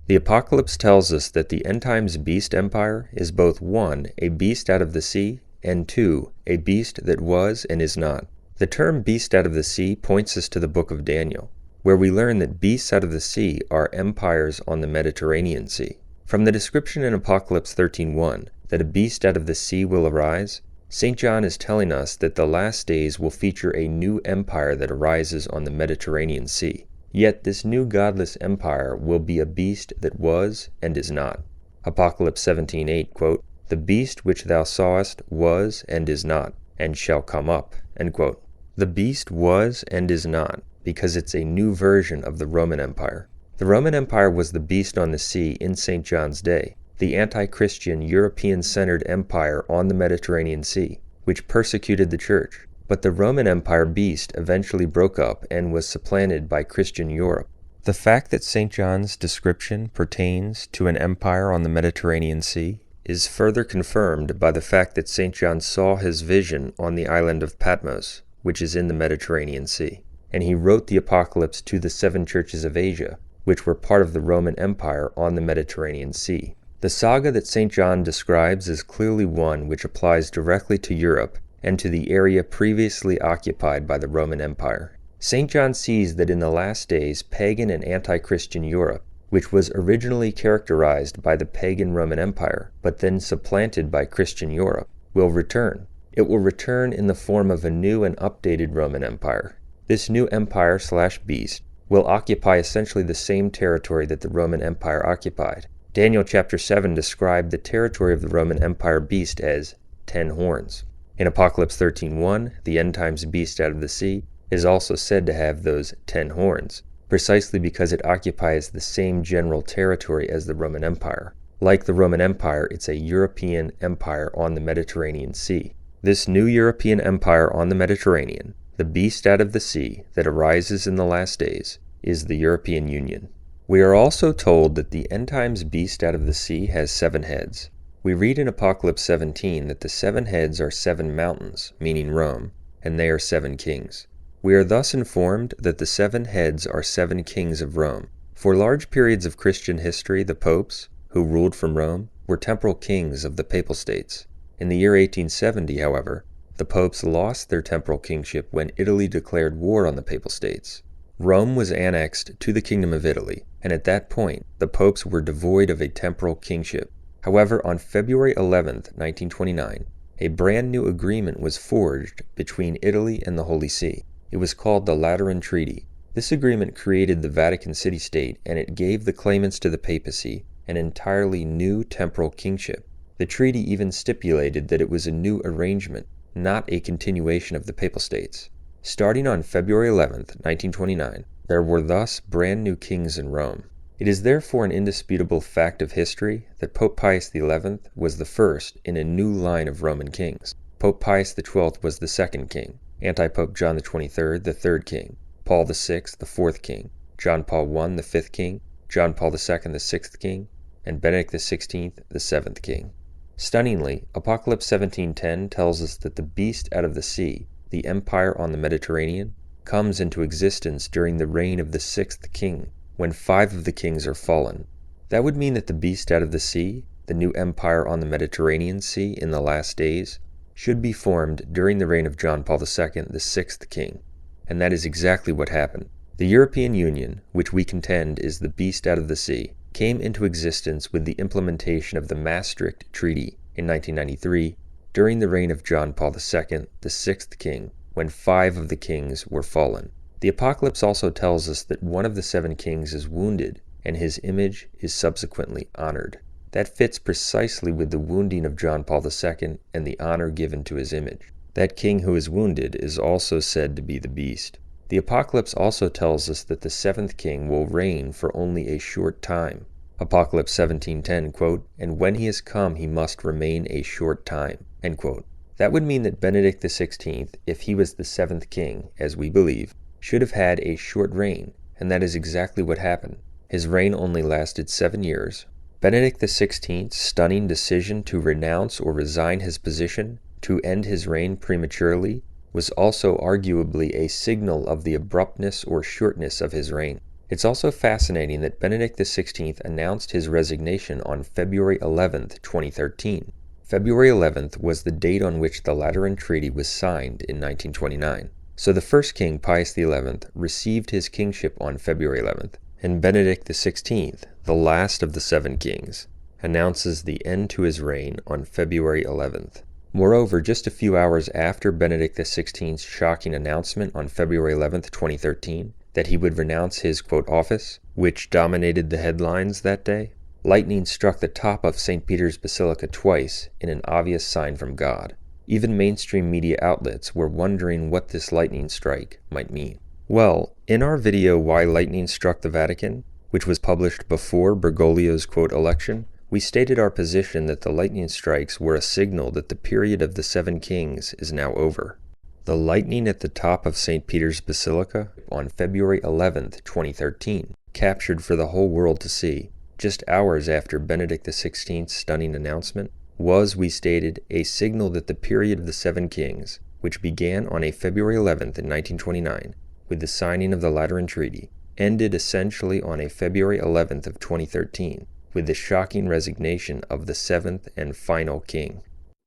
The Apocalypse tells us that the end times beast empire is both 1, a beast out of the sea, and 2, a beast that was and is not. The term beast out of the sea points us to the book of Daniel, where we learn that beasts out of the sea are empires on the Mediterranean Sea. From the description in Apocalypse 13:1 that a beast out of the sea will arise, St. John is telling us that the last days will feature a new empire that arises on the Mediterranean Sea. Yet this new godless empire will be a beast that was and is not. Apocalypse 17:8, quote, "The beast which thou sawest was and is not, and shall come up," end quote. The beast was and is not, because it's a new version of the Roman Empire. The Roman Empire was the beast on the sea in St. John's day, the anti-Christian, European-centered empire on the Mediterranean Sea, which persecuted the church. But the Roman Empire beast eventually broke up and was supplanted by Christian Europe. The fact that St. John's description pertains to an empire on the Mediterranean Sea is further confirmed by the fact that St. John saw his vision on the island of Patmos, which is in the Mediterranean Sea, and he wrote the Apocalypse to the 7 churches of Asia, which were part of the Roman Empire on the Mediterranean Sea. The saga that St. John describes is clearly one which applies directly to Europe and to the area previously occupied by the Roman Empire. St. John sees that in the last days, pagan and anti-Christian Europe, which was originally characterized by the pagan Roman Empire, but then supplanted by Christian Europe, will return. It will return in the form of a new and updated Roman Empire. This new empire/beast will occupy essentially the same territory that the Roman Empire occupied. Daniel chapter 7 described the territory of the Roman Empire beast as 10 horns. In Apocalypse 13:1, the end times beast out of the sea is also said to have those 10 horns, precisely because it occupies the same general territory as the Roman Empire. Like the Roman Empire, it's a European empire on the Mediterranean Sea. This new European empire on the Mediterranean, the beast out of the sea that arises in the last days, is the European Union. We are also told that the end times beast out of the sea has 7 heads. We read in Apocalypse 17 that the 7 heads are 7 mountains, meaning Rome, and they are 7 kings. We are thus informed that the 7 heads are 7 kings of Rome. For large periods of Christian history, the popes, who ruled from Rome, were temporal kings of the papal states. In the year 1870, however, the popes lost their temporal kingship when Italy declared war on the papal states. Rome was annexed to the Kingdom of Italy, and at that point, the popes were devoid of a temporal kingship. However, on February 11, 1929, a brand new agreement was forged between Italy and the Holy See. It was called the Lateran Treaty. This agreement created the Vatican City-State, and it gave the claimants to the papacy an entirely new temporal kingship. The treaty even stipulated that it was a new arrangement, not a continuation of the papal states. Starting on February 11, 1929, there were thus brand new kings in Rome. It is therefore an indisputable fact of history that Pope Pius XI was the first in a new line of Roman kings. Pope Pius XII was the 2nd king, Antipope John XXIII the 3rd king, Paul VI the 4th king, John Paul I the 5th king, John Paul II the 6th king, and Benedict XVI the 7th king. Stunningly, Apocalypse 17:10 tells us that the beast out of the sea, the empire on the Mediterranean, comes into existence during the reign of the 6th king, when 5 of the kings are fallen. That would mean that the beast out of the sea, the new empire on the Mediterranean Sea in the last days, should be formed during the reign of John Paul II, the 6th king. And that is exactly what happened. The European Union, which we contend is the beast out of the sea, came into existence with the implementation of the Maastricht Treaty in 1993 during the reign of John Paul II, the 6th king, when 5 of the kings were fallen. The Apocalypse also tells us that one of the 7 kings is wounded, and his image is subsequently honored. That fits precisely with the wounding of John Paul II and the honor given to his image. That king who is wounded is also said to be the beast. The Apocalypse also tells us that the 7th king will reign for only a short time. Apocalypse 17:10, quote, "And when he is come, he must remain a short time," end quote. That would mean that Benedict XVI, if he was the 7th king, as we believe, should have had a short reign, and that is exactly what happened. His reign only lasted 7 years. Benedict XVI's stunning decision to renounce or resign his position, to end his reign prematurely, was also arguably a signal of the abruptness or shortness of his reign. It's also fascinating that Benedict XVI announced his resignation on February 11, 2013. February 11th was the date on which the Lateran Treaty was signed in 1929. So the first king, Pius XI, received his kingship on February 11th, and Benedict XVI, the last of the 7 kings, announces the end to his reign on February 11th. Moreover, just a few hours after Benedict XVI's shocking announcement on February 11th, 2013, that he would renounce his, quote, office, which dominated the headlines that day, lightning struck the top of St. Peter's Basilica twice in an obvious sign from God. Even mainstream media outlets were wondering what this lightning strike might mean. Well, in our video Why Lightning Struck the Vatican, which was published before Bergoglio's, quote, election, we stated our position that the lightning strikes were a signal that the period of the 7 kings is now over. The lightning at the top of St. Peter's Basilica on February 11th, 2013, captured for the whole world to see, just hours after Benedict XVI's stunning announcement, was, we stated, a signal that the period of the 7 kings, which began on a February 11th in 1929, with the signing of the Lateran Treaty, ended essentially on a February 11th of 2013, with the shocking resignation of the 7th and final king.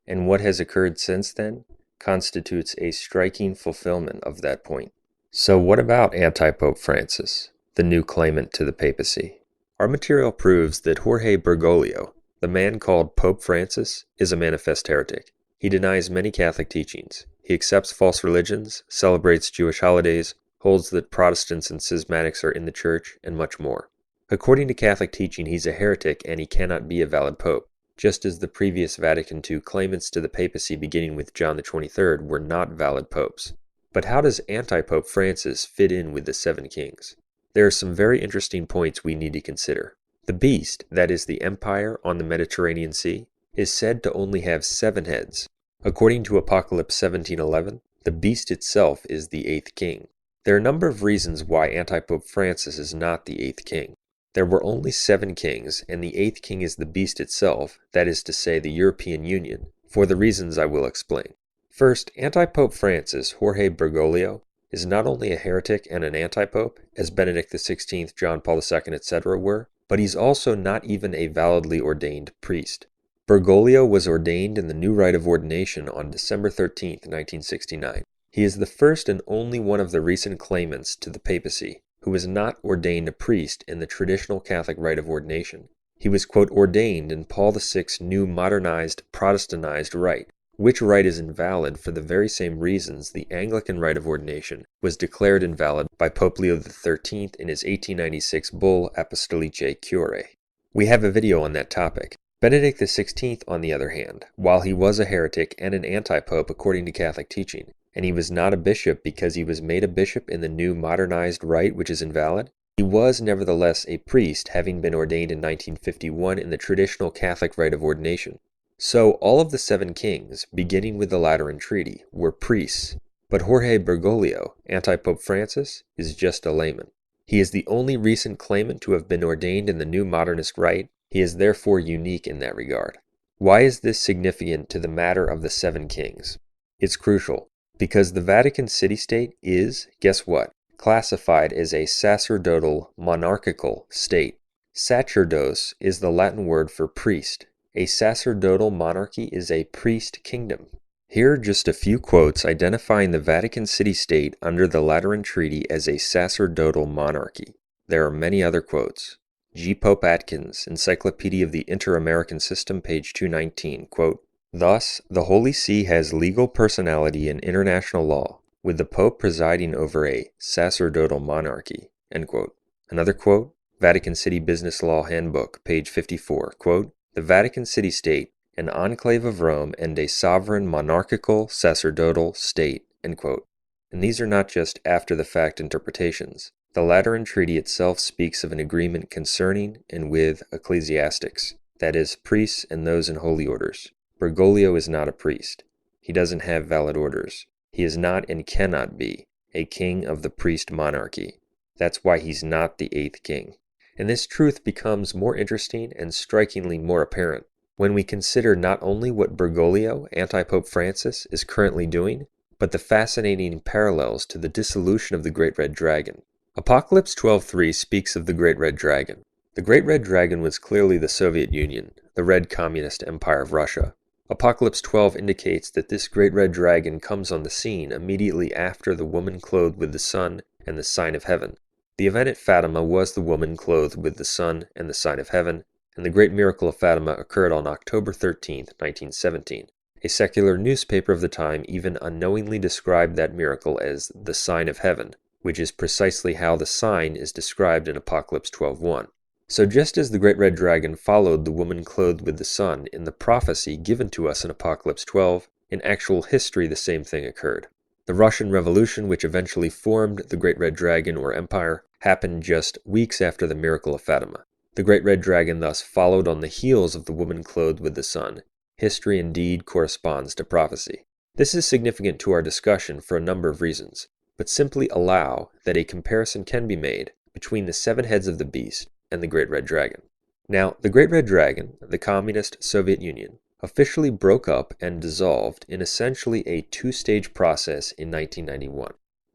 And what has occurred since then constitutes a striking fulfillment of that point. So what about anti-Pope Francis, the new claimant to the papacy? Our material proves that Jorge Bergoglio, the man called Pope Francis, is a manifest heretic. He denies many Catholic teachings. He accepts false religions, celebrates Jewish holidays, holds that Protestants and schismatics are in the church, and much more. According to Catholic teaching, he's a heretic and he cannot be a valid pope, just as the previous Vatican II claimants to the papacy beginning with John the 23rd were not valid popes. But how does anti-Pope Francis fit in with the 7 kings? There are some very interesting points we need to consider. The beast, that is the empire on the Mediterranean Sea, is said to only have 7 heads. According to Apocalypse 17:11, the beast itself is the 8th king. There are a number of reasons why anti-Pope Francis is not the 8th king. There were only 7 kings, and the 8th king is the beast itself, that is to say the European Union, for the reasons I will explain. First, anti-Pope Francis, Jorge Bergoglio, is not only a heretic and an anti-pope, as Benedict XVI, John Paul II, etc. were, but he's also not even a validly ordained priest. Bergoglio was ordained in the new rite of ordination on December 13, 1969. He is the first and only one of the recent claimants to the papacy who was not ordained a priest in the traditional Catholic rite of ordination. He was, quote, ordained in Paul VI's new modernized, Protestantized rite, which rite is invalid for the very same reasons the Anglican rite of ordination was declared invalid by Pope Leo XIII in his 1896 bull Apostolicae Curae. We have a video on that topic. Benedict XVI, on the other hand, while he was a heretic and an anti-pope according to Catholic teaching, and he was not a bishop because he was made a bishop in the new modernized rite which is invalid, he was nevertheless a priest, having been ordained in 1951 in the traditional Catholic rite of ordination. So all of the 7 kings, beginning with the Lateran Treaty, were priests, but Jorge Bergoglio, anti-Pope Francis, is just a layman. He is the only recent claimant to have been ordained in the new modernist rite. He is therefore unique in that regard. Why is this significant to the matter of the 7 kings? It's crucial, because the Vatican city-state is, guess what, classified as a sacerdotal monarchical state. Sacerdos is the Latin word for priest. A sacerdotal monarchy is a priest kingdom. Here are just a few quotes identifying the Vatican city-state under the Lateran Treaty as a sacerdotal monarchy. There are many other quotes. G. Pope Atkins, Encyclopedia of the Inter-American System, page 219, quote, "Thus, the Holy See has legal personality in international law, with the Pope presiding over a sacerdotal monarchy." End quote. Another quote, Vatican City Business Law Handbook, page 54, quote, "The Vatican City-State, an enclave of Rome and a sovereign monarchical sacerdotal state." End quote. And these are not just after-the-fact interpretations. The Lateran Treaty itself speaks of an agreement concerning and with ecclesiastics, that is, priests and those in holy orders. Bergoglio is not a priest. He doesn't have valid orders. He is not and cannot be a king of the priest monarchy. That's why he's not the 8th king. And this truth becomes more interesting and strikingly more apparent when we consider not only what Bergoglio, anti-Pope Francis, is currently doing, but the fascinating parallels to the dissolution of the Great Red Dragon. Apocalypse 12:3 speaks of the Great Red Dragon. The Great Red Dragon was clearly the Soviet Union, the Red Communist Empire of Russia. Apocalypse 12 indicates that this Great Red Dragon comes on the scene immediately after the woman clothed with the sun and the sign of heaven. The event at Fatima was the woman clothed with the sun and the sign of heaven, and the great miracle of Fatima occurred on October 13, 1917. A secular newspaper of the time even unknowingly described that miracle as the sign of heaven, which is precisely how the sign is described in Apocalypse 12:1. So just as the Great Red Dragon followed the woman clothed with the sun in the prophecy given to us in Apocalypse 12, in actual history the same thing occurred. The Russian Revolution, which eventually formed the Great Red Dragon or Empire, happened just weeks after the miracle of Fatima. The Great Red Dragon thus followed on the heels of the woman clothed with the sun. History indeed corresponds to prophecy. This is significant to our discussion for a number of reasons, but simply allow that a comparison can be made between the 7 heads of the beast and the Great Red Dragon. Now, the Great Red Dragon, the Communist Soviet Union, officially broke up and dissolved in essentially a 2-stage process in 1991.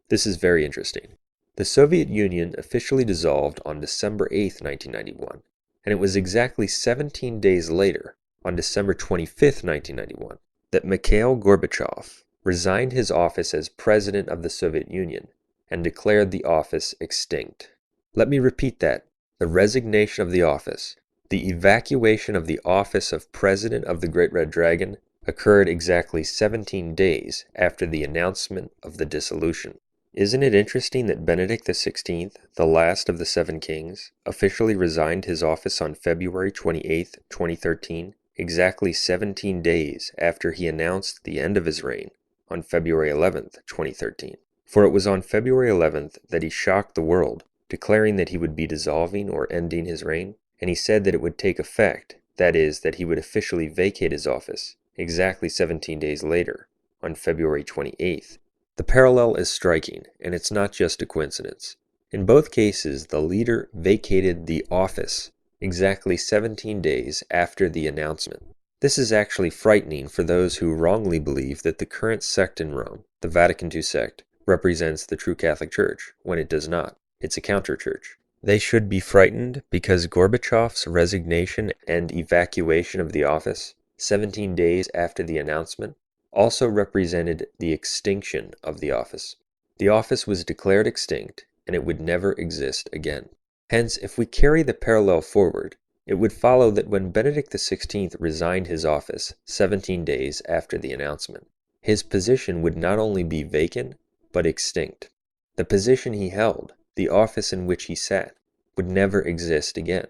This is very interesting. The Soviet Union officially dissolved on December 8, 1991, and it was exactly 17 days later, on December 25, 1991, that Mikhail Gorbachev resigned his office as President of the Soviet Union and declared the office extinct. Let me repeat that. The resignation of the office, the evacuation of the office of President of the Great Red Dragon, occurred exactly 17 days after the announcement of the dissolution. Isn't it interesting that Benedict XVI, the last of the 7 kings, officially resigned his office on February 28, 2013, exactly 17 days after he announced the end of his reign on February 11, 2013? For it was on February 11th that he shocked the world, declaring that he would be dissolving or ending his reign, and he said that it would take effect, that is, that he would officially vacate his office, exactly 17 days later, on February 28th. The parallel is striking, and it's not just a coincidence. In both cases, the leader vacated the office exactly 17 days after the announcement. This is actually frightening for those who wrongly believe that the current sect in Rome, the Vatican II sect, represents the true Catholic Church, when it does not. It's a counter-church. They should be frightened because Gorbachev's resignation and evacuation of the office, 17 days after the announcement, also represented the extinction of the office. The office was declared extinct, and it would never exist again. Hence, if we carry the parallel forward, it would follow that when Benedict XVI resigned his office 17 days after the announcement, his position would not only be vacant, but extinct. The position he held, the office in which he sat, would never exist again.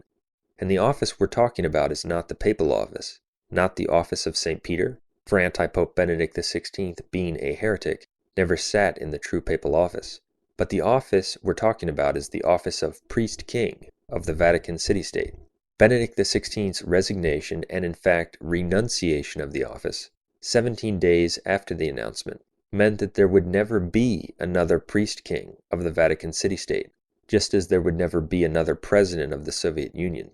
And the office we're talking about is not the papal office, not the office of St. Peter, for Antipope Benedict XVI, being a heretic, never sat in the true papal office. But the office we're talking about is the office of priest-king of the Vatican city-state. Benedict XVI's resignation and in fact renunciation of the office, 17 days after the announcement, meant that there would never be another priest-king of the Vatican city-state, just as there would never be another president of the Soviet Union.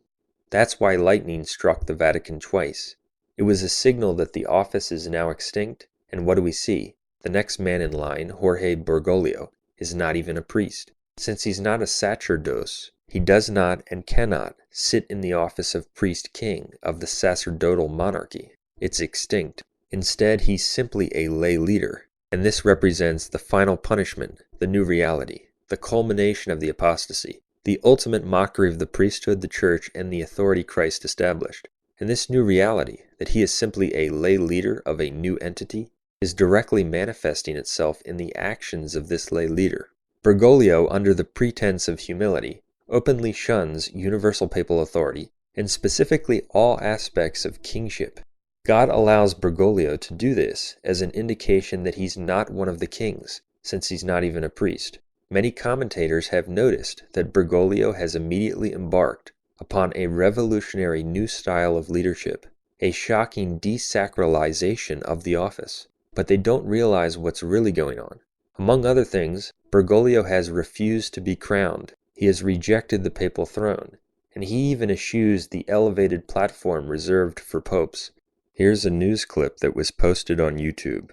That's why lightning struck the Vatican twice. It was a signal that the office is now extinct, and what do we see? The next man in line, Jorge Bergoglio, is not even a priest. Since he's not a sacerdote, he does not and cannot sit in the office of priest-king of the sacerdotal monarchy. It's extinct. Instead, he's simply a lay leader, and this represents the final punishment, the new reality, the culmination of the apostasy, the ultimate mockery of the priesthood, the church, and the authority Christ established. And this new reality, that he is simply a lay leader of a new entity, is directly manifesting itself in the actions of this lay leader. Bergoglio, under the pretense of humility, openly shuns universal papal authority, and specifically all aspects of kingship. God allows Bergoglio to do this as an indication that he's not one of the kings, since he's not even a priest. Many commentators have noticed that Bergoglio has immediately embarked upon a revolutionary new style of leadership, a shocking desacralization of the office. But they don't realize what's really going on. Among other things, Bergoglio has refused to be crowned. He has rejected the papal throne, and he even eschews the elevated platform reserved for popes. Here's a news clip that was posted on YouTube.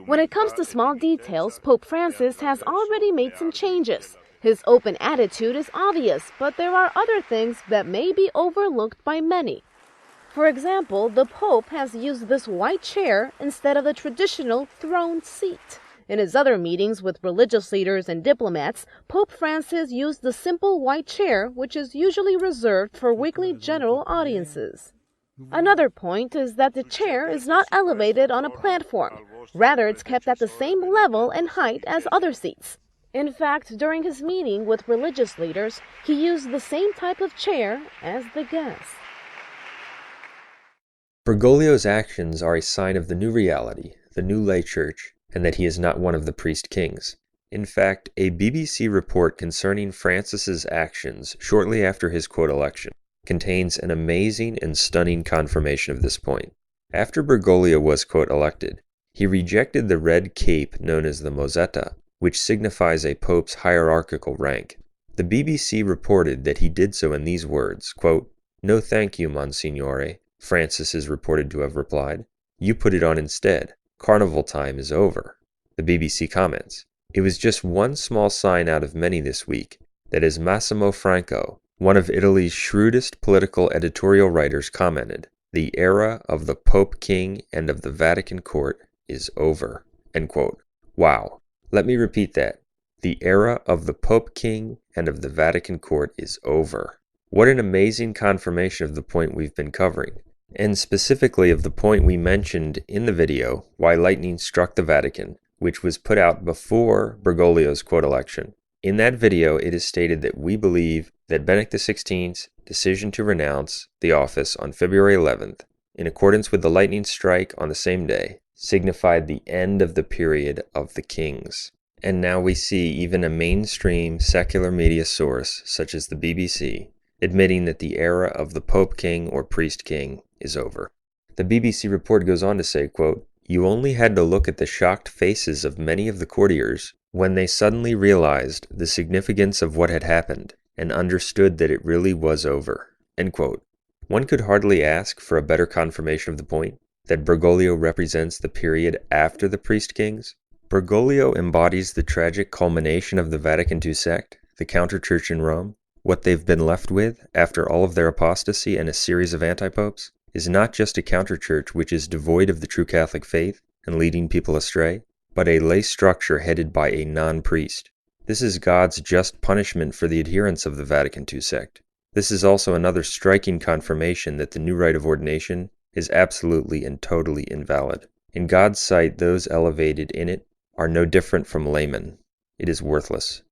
When it comes to small details, Pope Francis has already made some changes. His open attitude is obvious, but there are other things that may be overlooked by many. For example, the Pope has used this white chair instead of the traditional throne seat. In his other meetings with religious leaders and diplomats, Pope Francis used the simple white chair, which is usually reserved for weekly general audiences. Another point is that the chair is not elevated on a platform. Rather, it's kept at the same level and height as other seats. In fact, during his meeting with religious leaders, he used the same type of chair as the guests. Bergoglio's actions are a sign of the new reality, the new lay church, and that he is not one of the priest kings. In fact, a BBC report concerning Francis's actions shortly after his quote election contains an amazing and stunning confirmation of this point. After Bergoglio was quote elected, he rejected the red cape known as the mozzetta, which signifies a pope's hierarchical rank. The BBC reported that he did so in these words, quote, "No thank you, Monsignore," Francis is reported to have replied. "You put it on instead. Carnival time is over." The BBC comments, "It was just one small sign out of many this week that, as Massimo Franco, one of Italy's shrewdest political editorial writers, commented, the era of the Pope King and of the Vatican Court is over." End quote. Wow. Let me repeat that. The era of the Pope King and of the Vatican Court is over. What an amazing confirmation of the point we've been covering, and specifically of the point we mentioned in the video, Why Lightning Struck the Vatican, which was put out before Bergoglio's quote election. In that video, it is stated that we believe that Benedict XVI's decision to renounce the office on February 11th, in accordance with the lightning strike on the same day, signified the end of the period of the kings. And now we see even a mainstream secular media source, such as the BBC, admitting that the era of the Pope King or Priest King is over. The BBC report goes on to say, quote, "You only had to look at the shocked faces of many of the courtiers when they suddenly realized the significance of what had happened and understood that it really was over." End quote. One could hardly ask for a better confirmation of the point, that Bergoglio represents the period after the priest kings. Bergoglio embodies the tragic culmination of the Vatican II sect, the counter-church in Rome. What they've been left with, after all of their apostasy and a series of antipopes, is not just a counter-church which is devoid of the true Catholic faith and leading people astray, but a lay structure headed by a non-priest. This is God's just punishment for the adherents of the Vatican II sect. This is also another striking confirmation that the new rite of ordination is absolutely and totally invalid. In God's sight, those elevated in it are no different from laymen. It is worthless.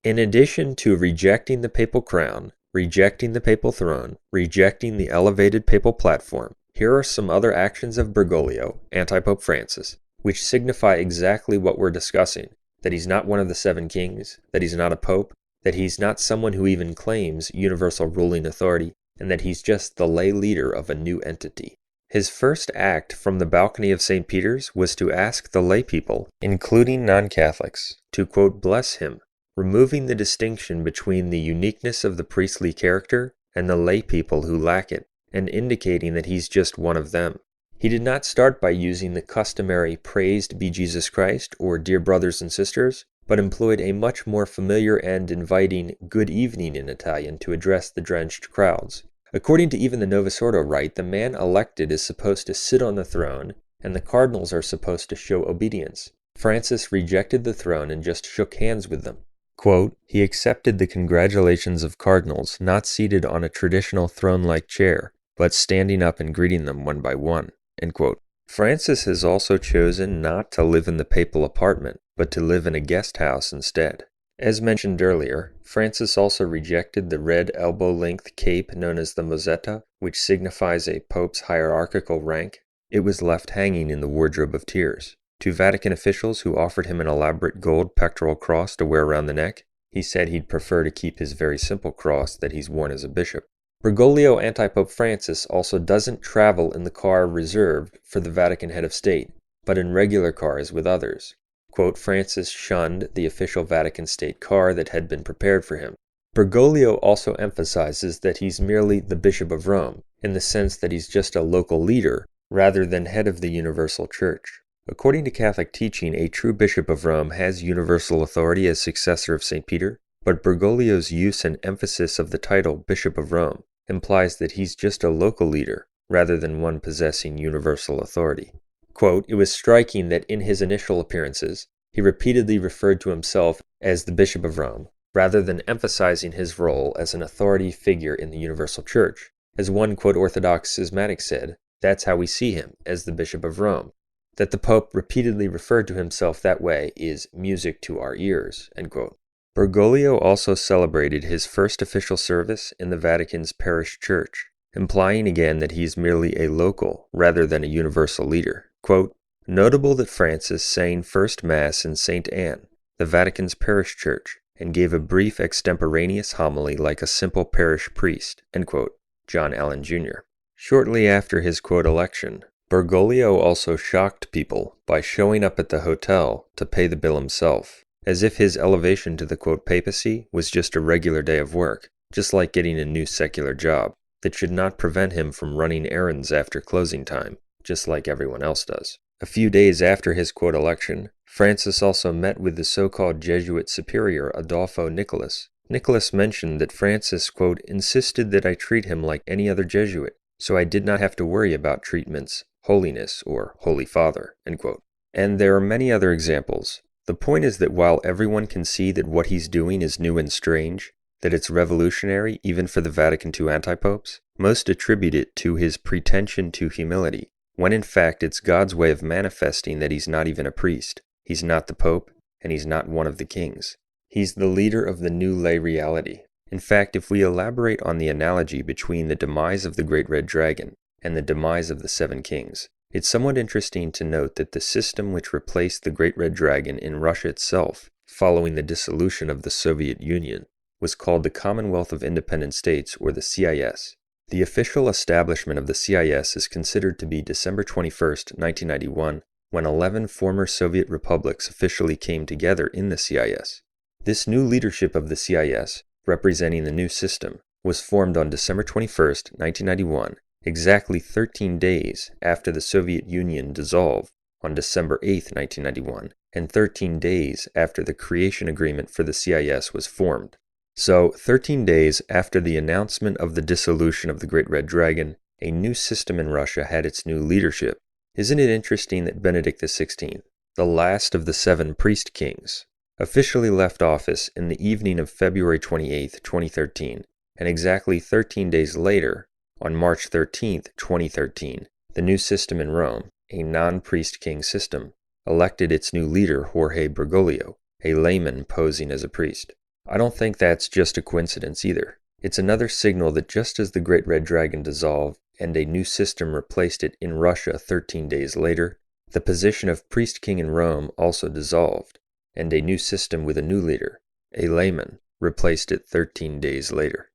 In addition to rejecting the papal crown, rejecting the papal throne, rejecting the elevated papal platform, here are some other actions of Bergoglio, anti-Pope Francis, which signify exactly what we're discussing, that he's not one of the seven kings, that he's not a pope, that he's not someone who even claims universal ruling authority, and that he's just the lay leader of a new entity. His first act from the balcony of St. Peter's was to ask the lay people, including non-Catholics, to, quote, bless him, removing the distinction between the uniqueness of the priestly character and the lay people who lack it, and indicating that he's just one of them. He did not start by using the customary "Praised be Jesus Christ" or "Dear brothers and sisters," but employed a much more familiar and inviting "good evening" in Italian to address the drenched crowds. According to even the Novus Ordo rite, the man elected is supposed to sit on the throne, and the cardinals are supposed to show obedience. Francis rejected the throne and just shook hands with them. Quote, he accepted the congratulations of cardinals not seated on a traditional throne-like chair, but standing up and greeting them one by one. End quote. Francis has also chosen not to live in the papal apartment, but to live in a guest house instead. As mentioned earlier, Francis also rejected the red elbow-length cape known as the mozzetta, which signifies a pope's hierarchical rank. It was left hanging in the wardrobe of tears. To Vatican officials who offered him an elaborate gold pectoral cross to wear around the neck, he said he'd prefer to keep his very simple cross that he's worn as a bishop. Bergoglio anti-Pope Francis also doesn't travel in the car reserved for the Vatican head of state, but in regular cars with others. Quote, Francis shunned the official Vatican state car that had been prepared for him. Bergoglio also emphasizes that he's merely the Bishop of Rome, in the sense that he's just a local leader, rather than head of the universal church. According to Catholic teaching, a true Bishop of Rome has universal authority as successor of St. Peter, but Bergoglio's use and emphasis of the title Bishop of Rome implies that he's just a local leader rather than one possessing universal authority. Quote, "It was striking that in his initial appearances, he repeatedly referred to himself as the Bishop of Rome, rather than emphasizing his role as an authority figure in the universal church. As one, quote, Orthodox schismatic said, that's how we see him, as the Bishop of Rome. That the Pope repeatedly referred to himself that way is music to our ears," end quote. Bergoglio also celebrated his first official service in the Vatican's parish church, implying again that he's merely a local rather than a universal leader. Quote, "Notable that Francis sang first Mass in St. Anne, the Vatican's parish church, and gave a brief extemporaneous homily like a simple parish priest," end quote. John Allen Jr. Shortly after his quote election, Bergoglio also shocked people by showing up at the hotel to pay the bill himself, as if his elevation to the quote papacy was just a regular day of work, just like getting a new secular job, that should not prevent him from running errands after closing time, just like everyone else does. A few days after his quote election, Francis also met with the so-called Jesuit superior Adolfo Nicolas. Nicolas mentioned that Francis, quote, "insisted that I treat him like any other Jesuit, so I did not have to worry about treatments, holiness, or Holy Father," end quote. And there are many other examples. The point is that while everyone can see that what he's doing is new and strange, that it's revolutionary even for the Vatican II antipopes, most attribute it to his pretension to humility, when in fact it's God's way of manifesting that he's not even a priest, he's not the Pope, and he's not one of the kings. He's the leader of the new lay reality. In fact, if we elaborate on the analogy between the demise of the Great Red Dragon and the demise of the Seven Kings, it's somewhat interesting to note that the system which replaced the Great Red Dragon in Russia itself, following the dissolution of the Soviet Union, was called the Commonwealth of Independent States, or the CIS. The official establishment of the CIS is considered to be December 21, 1991, when 11 former Soviet republics officially came together in the CIS. This new leadership of the CIS, representing the new system, was formed on December 21, 1991, exactly 13 days after the Soviet Union dissolved on December 8, 1991, and 13 days after the creation agreement for the CIS was formed. So, 13 days after the announcement of the dissolution of the Great Red Dragon, a new system in Russia had its new leadership. Isn't it interesting that Benedict XVI, the last of the 7 priest kings, officially left office in the evening of February 28, 2013, and exactly 13 days later, on March 13, 2013, the new system in Rome, a non-priest king system, elected its new leader Jorge Bergoglio, a layman posing as a priest. I don't think that's just a coincidence either. It's another signal that just as the Great Red Dragon dissolved and a new system replaced it in Russia 13 days later, the position of priest king in Rome also dissolved, and a new system with a new leader, a layman, replaced it 13 days later.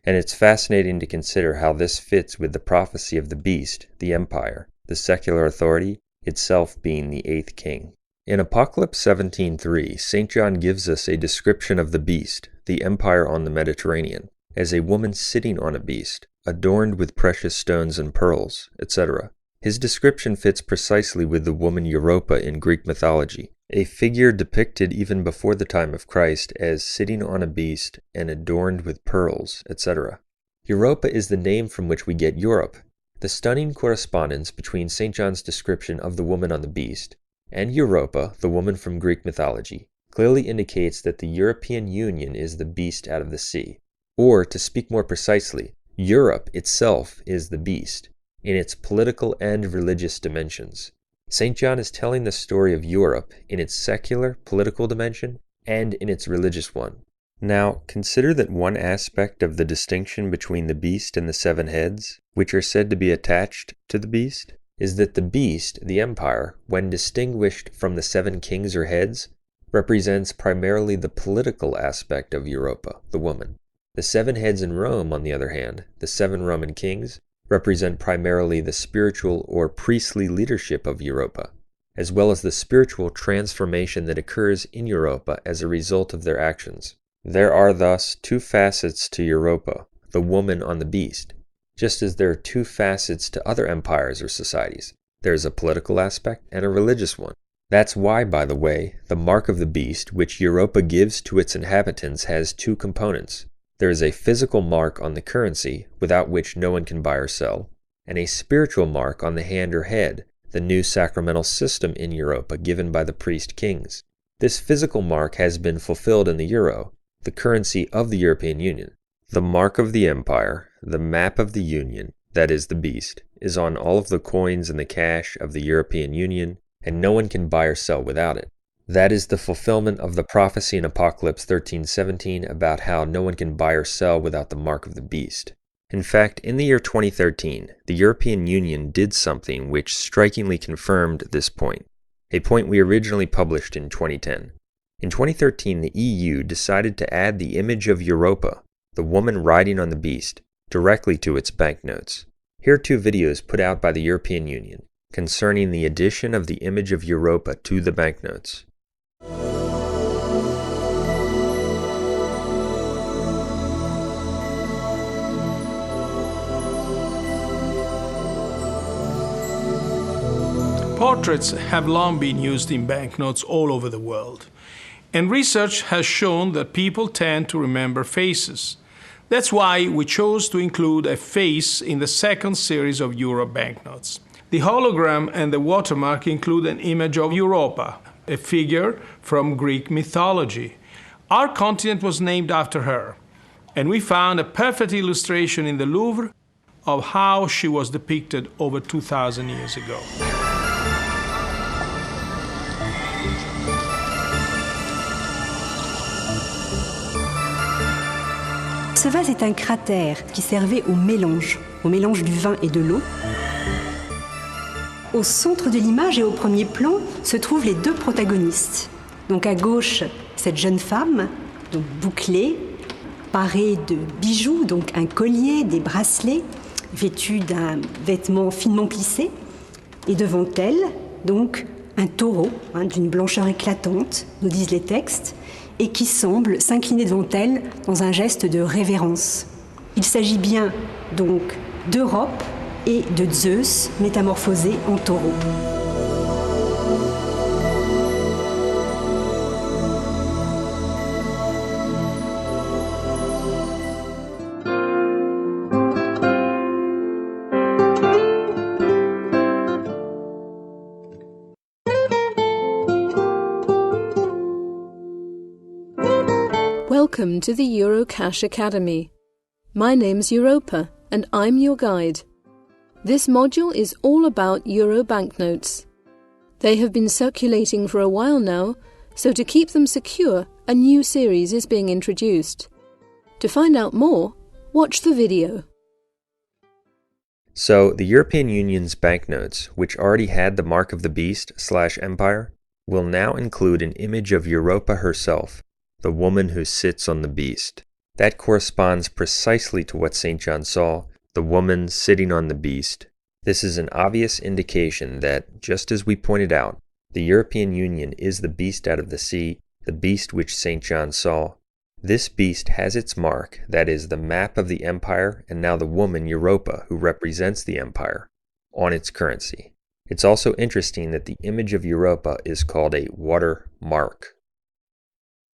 And it's fascinating to consider how this fits with the prophecy of the beast, the empire, the secular authority, itself being the 8th king. In Apocalypse 17:3, St. John gives us a description of the beast, the empire on the Mediterranean, as a woman sitting on a beast, adorned with precious stones and pearls, etc. His description fits precisely with the woman Europa in Greek mythology, a figure depicted even before the time of Christ as sitting on a beast and adorned with pearls, etc. Europa is the name from which we get Europe. The stunning correspondence between St. John's description of the woman on the beast and Europa, the woman from Greek mythology, clearly indicates that the European Union is the beast out of the sea. Or, to speak more precisely, Europe itself is the beast, in its political and religious dimensions. St. John is telling the story of Europe in its secular, political dimension and in its religious one. Now, consider that one aspect of the distinction between the beast and the 7 heads, which are said to be attached to the beast, is that the beast, the empire, when distinguished from the 7 kings or heads, represents primarily the political aspect of Europa, the woman. The 7 heads in Rome, on the other hand, the 7 Roman kings, represent primarily the spiritual or priestly leadership of Europa, as well as the spiritual transformation that occurs in Europa as a result of their actions. There are thus 2 facets to Europa, the woman on the beast, just as there are 2 facets to other empires or societies. There is a political aspect and a religious one. That's why, by the way, the mark of the beast which Europa gives to its inhabitants has two components. There is a physical mark on the currency, without which no one can buy or sell, and a spiritual mark on the hand or head, the new sacramental system in Europa given by the priest kings. This physical mark has been fulfilled in the euro, the currency of the European Union. The mark of the empire, the map of the Union, that is the beast, is on all of the coins and the cash of the European Union, and no one can buy or sell without it. That is the fulfillment of the prophecy in Apocalypse 13:17 about how no one can buy or sell without the mark of the beast. In fact, in the year 2013, the European Union did something which strikingly confirmed this point, a point we originally published in 2010. In 2013, the EU decided to add the image of Europa, the woman riding on the beast, directly to its banknotes. Here are two videos put out by the European Union concerning the addition of the image of Europa to the banknotes. Portraits have long been used in banknotes all over the world, and research has shown that people tend to remember faces. That's why we chose to include a face in the second series of Euro banknotes. The hologram and the watermark include an image of Europa, a figure from Greek mythology. Our continent was named after her, and we found a perfect illustration in the Louvre of how she was depicted over 2,000 years ago. Ce vase est un cratère qui servait au mélange du vin et de l'eau. Au centre de l'image et au premier plan se trouvent les deux protagonistes. Donc à gauche, cette jeune femme, donc bouclée, parée de bijoux, donc un collier, des bracelets, vêtue d'un vêtement finement plissé. Et devant elle, donc un taureau d'une blancheur éclatante, nous disent les textes, et qui semble s'incliner devant elle dans un geste de révérence. Il s'agit bien donc d'Europe et de Zeus métamorphosé en taureau. Welcome to the Eurocash Academy. My name's Europa, and I'm your guide. This module is all about Euro banknotes. They have been circulating for a while now, so to keep them secure, a new series is being introduced. To find out more, watch the video. So, the European Union's banknotes, which already had the mark of the beast/empire, will now include an image of Europa herself, the woman who sits on the beast. That corresponds precisely to what St. John saw, the woman sitting on the beast. This is an obvious indication that, just as we pointed out, the European Union is the beast out of the sea, the beast which St. John saw. This beast has its mark, that is, the map of the empire, and now the woman Europa, who represents the empire, on its currency. It's also interesting that the image of Europa is called a water mark.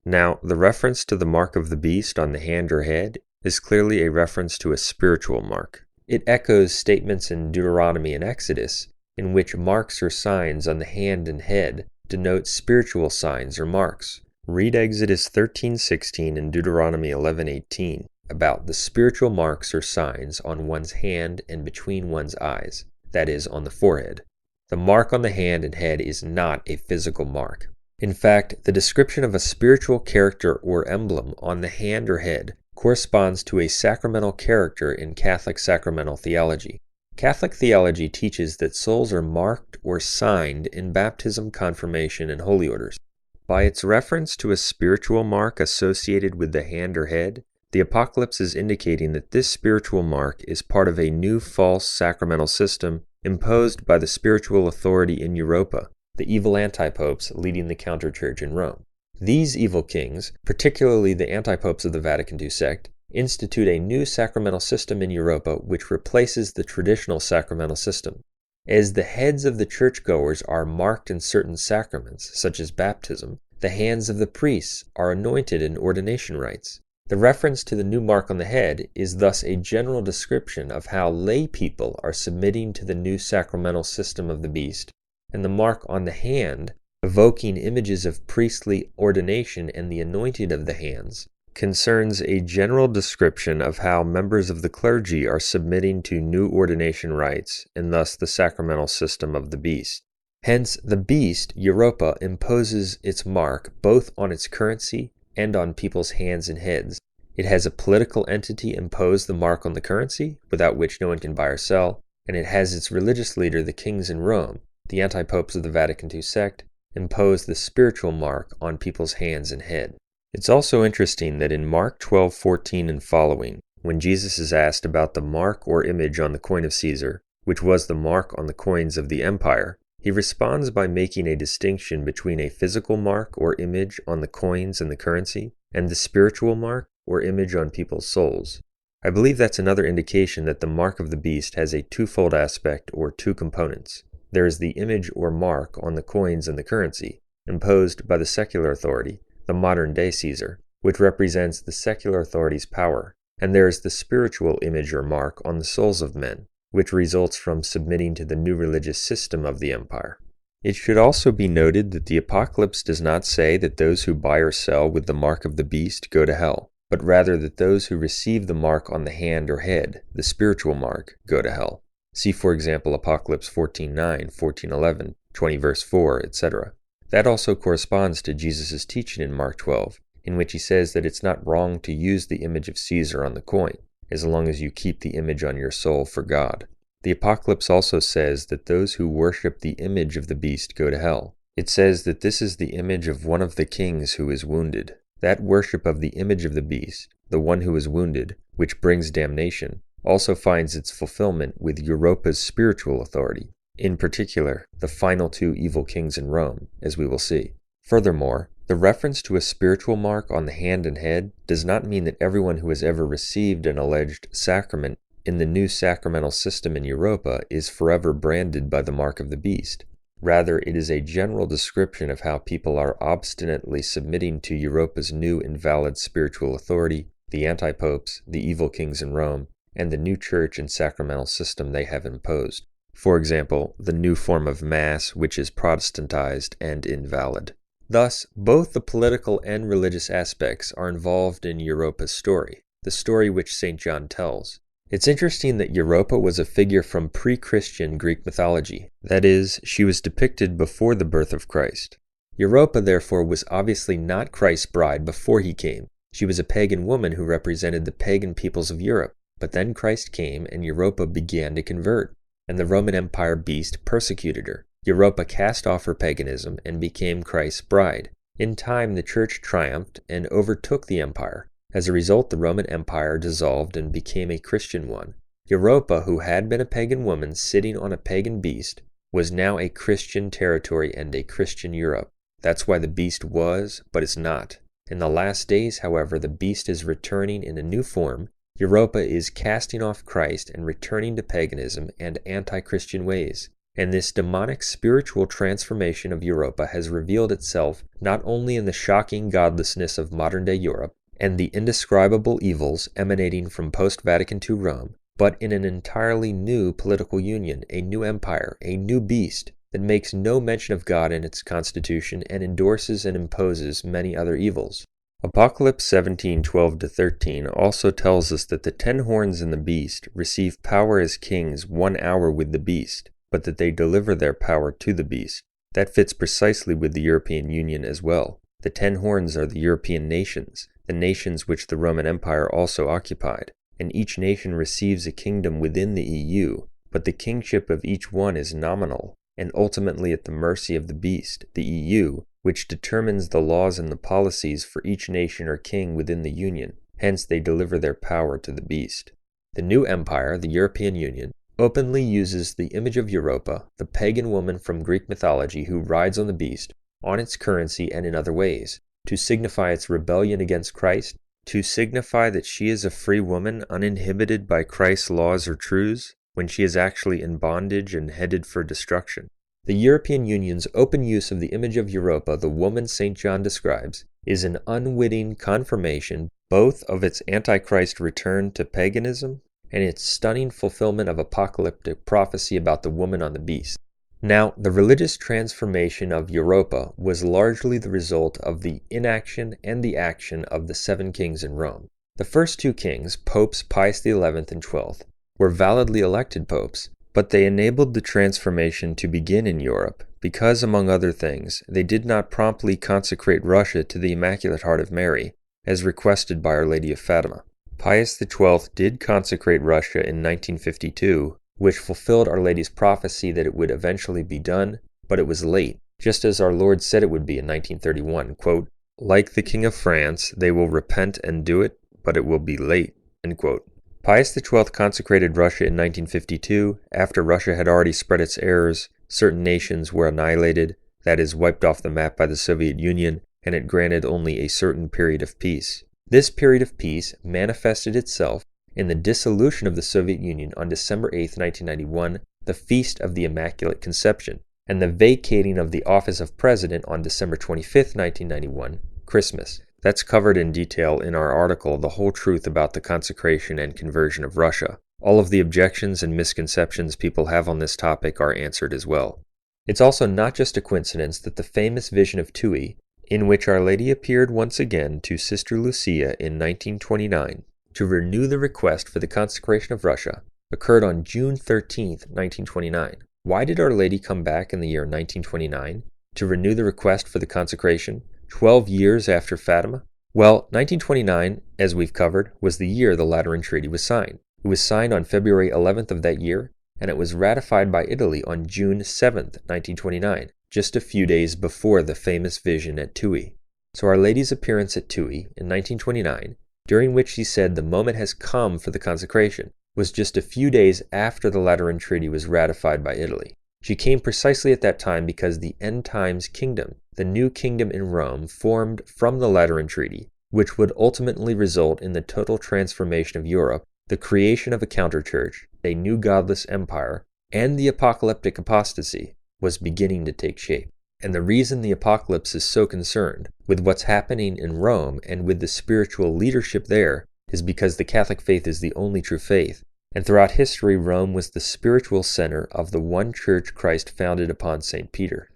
Now, the reference to the mark of the beast on the hand or head is clearly a reference to a spiritual mark. It echoes statements in Deuteronomy and Exodus, in which marks or signs on the hand and head denote spiritual signs or marks. Read Exodus 13:16 and Deuteronomy 11:18 about the spiritual marks or signs on one's hand and between one's eyes, that is, on the forehead. The mark on the hand and head is not a physical mark. In fact, the description of a spiritual character or emblem on the hand or head corresponds to a sacramental character in Catholic sacramental theology. Catholic theology teaches that souls are marked or signed in baptism, confirmation, and holy orders. By its reference to a spiritual mark associated with the hand or head, the Apocalypse is indicating that this spiritual mark is part of a new false sacramental system imposed by the spiritual authority in Europa, the evil antipopes leading the counter-church in Rome. These evil kings, particularly the antipopes of the Vatican II sect, institute a new sacramental system in Europa which replaces the traditional sacramental system. As the heads of the churchgoers are marked in certain sacraments, such as baptism, the hands of the priests are anointed in ordination rites. The reference to the new mark on the head is thus a general description of how lay people are submitting to the new sacramental system of the beast, and the mark on the hand, evoking images of priestly ordination and the anointing of the hands, concerns a general description of how members of the clergy are submitting to new ordination rites, and thus the sacramental system of the beast. Hence, the beast, Europa, imposes its mark both on its currency and on people's hands and heads. It has a political entity impose the mark on the currency, without which no one can buy or sell, and it has its religious leader, the kings in Rome, the anti-popes of the Vatican II sect, impose the spiritual mark on people's hands and head. It's also interesting that in Mark 12:14 and following, when Jesus is asked about the mark or image on the coin of Caesar, which was the mark on the coins of the empire, he responds by making a distinction between a physical mark or image on the coins and the currency, and the spiritual mark or image on people's souls. I believe that's another indication that the mark of the beast has a twofold aspect or two components. There is the image or mark on the coins and the currency, imposed by the secular authority, the modern-day Caesar, which represents the secular authority's power, and there is the spiritual image or mark on the souls of men, which results from submitting to the new religious system of the empire. It should also be noted that the Apocalypse does not say that those who buy or sell with the mark of the beast go to hell, but rather that those who receive the mark on the hand or head, the spiritual mark, go to hell. See, for example, Apocalypse 14:9, 14:11, 20 verse 4, etc. That also corresponds to Jesus' teaching in Mark 12, in which he says that it's not wrong to use the image of Caesar on the coin, as long as you keep the image on your soul for God. The Apocalypse also says that those who worship the image of the beast go to hell. It says that this is the image of one of the kings who is wounded. That worship of the image of the beast, the one who is wounded, which brings damnation, also finds its fulfillment with Europa's spiritual authority, in particular, the final two evil kings in Rome, as we will see. Furthermore, the reference to a spiritual mark on the hand and head does not mean that everyone who has ever received an alleged sacrament in the new sacramental system in Europa is forever branded by the mark of the beast. Rather, it is a general description of how people are obstinately submitting to Europa's new invalid spiritual authority, the anti-popes, the evil kings in Rome, and the new church and sacramental system they have imposed. For example, the new form of Mass, which is Protestantized and invalid. Thus, both the political and religious aspects are involved in Europa's story, the story which St. John tells. It's interesting that Europa was a figure from pre-Christian Greek mythology. That is, she was depicted before the birth of Christ. Europa, therefore, was obviously not Christ's bride before he came. She was a pagan woman who represented the pagan peoples of Europe. But then Christ came and Europa began to convert, and the Roman Empire beast persecuted her. Europa cast off her paganism and became Christ's bride. In time, the church triumphed and overtook the empire. As a result, the Roman Empire dissolved and became a Christian one. Europa, who had been a pagan woman sitting on a pagan beast, was now a Christian territory and a Christian Europe. That's why the beast was, but is not. In the last days, however, the beast is returning in a new form. Europa is casting off Christ and returning to paganism and anti-Christian ways. And this demonic spiritual transformation of Europa has revealed itself not only in the shocking godlessness of modern-day Europe and the indescribable evils emanating from post-Vatican II Rome, but in an entirely new political union, a new empire, a new beast that makes no mention of God in its constitution and endorses and imposes many other evils. Apocalypse 17:12-13 also tells us that the 10 horns in the beast receive power as kings 1 hour with the beast, but that they deliver their power to the beast. That fits precisely with the European Union as well. The 10 horns are the European nations, the nations which the Roman Empire also occupied, and each nation receives a kingdom within the EU, but the kingship of each one is nominal, and ultimately at the mercy of the beast, the EU, which determines the laws and the policies for each nation or king within the Union. Hence they deliver their power to the beast. The new empire, the European Union, openly uses the image of Europa, the pagan woman from Greek mythology who rides on the beast, on its currency and in other ways, to signify its rebellion against Christ, to signify that she is a free woman uninhibited by Christ's laws or truths, when she is actually in bondage and headed for destruction. The European Union's open use of the image of Europa, the woman St. John describes, is an unwitting confirmation both of its Antichrist return to paganism and its stunning fulfillment of apocalyptic prophecy about the woman on the beast. Now, the religious transformation of Europa was largely the result of the inaction and the action of the 7 kings in Rome. The first 2 kings, Popes Pius XI and XII, were validly elected popes, but they enabled the transformation to begin in Europe because, among other things, they did not promptly consecrate Russia to the Immaculate Heart of Mary, as requested by Our Lady of Fatima. Pius XII did consecrate Russia in 1952, which fulfilled Our Lady's prophecy that it would eventually be done, but it was late, just as our Lord said it would be in 1931, quote, "Like the King of France, they will repent and do it, but it will be late," end quote. Pius XII consecrated Russia in 1952. After Russia had already spread its errors, certain nations were annihilated, that is, wiped off the map by the Soviet Union, and it granted only a certain period of peace. This period of peace manifested itself in the dissolution of the Soviet Union on December 8, 1991, the Feast of the Immaculate Conception, and the vacating of the office of President on December 25, 1991, Christmas. That's covered in detail in our article, The Whole Truth About the Consecration and Conversion of Russia. All of the objections and misconceptions people have on this topic are answered as well. It's also not just a coincidence that the famous vision of Tui, in which Our Lady appeared once again to Sister Lucia in 1929 to renew the request for the consecration of Russia, occurred on June 13, 1929. Why did Our Lady come back in the year 1929 to renew the request for the consecration, 12 years after Fatima? Well, 1929, as we've covered, was the year the Lateran Treaty was signed. It was signed on February 11th of that year, and it was ratified by Italy on June 7th, 1929, just a few days before the famous vision at Tui. So Our Lady's appearance at Tui in 1929, during which she said the moment has come for the consecration, was just a few days after the Lateran Treaty was ratified by Italy. She came precisely at that time because the end times kingdom, the new kingdom in Rome, formed from the Lateran Treaty, which would ultimately result in the total transformation of Europe, the creation of a counter-church, a new godless empire, and the apocalyptic apostasy, was beginning to take shape. And the reason the Apocalypse is so concerned with what's happening in Rome and with the spiritual leadership there is because the Catholic faith is the only true faith, and throughout history Rome was the spiritual center of the one church Christ founded upon St. Peter.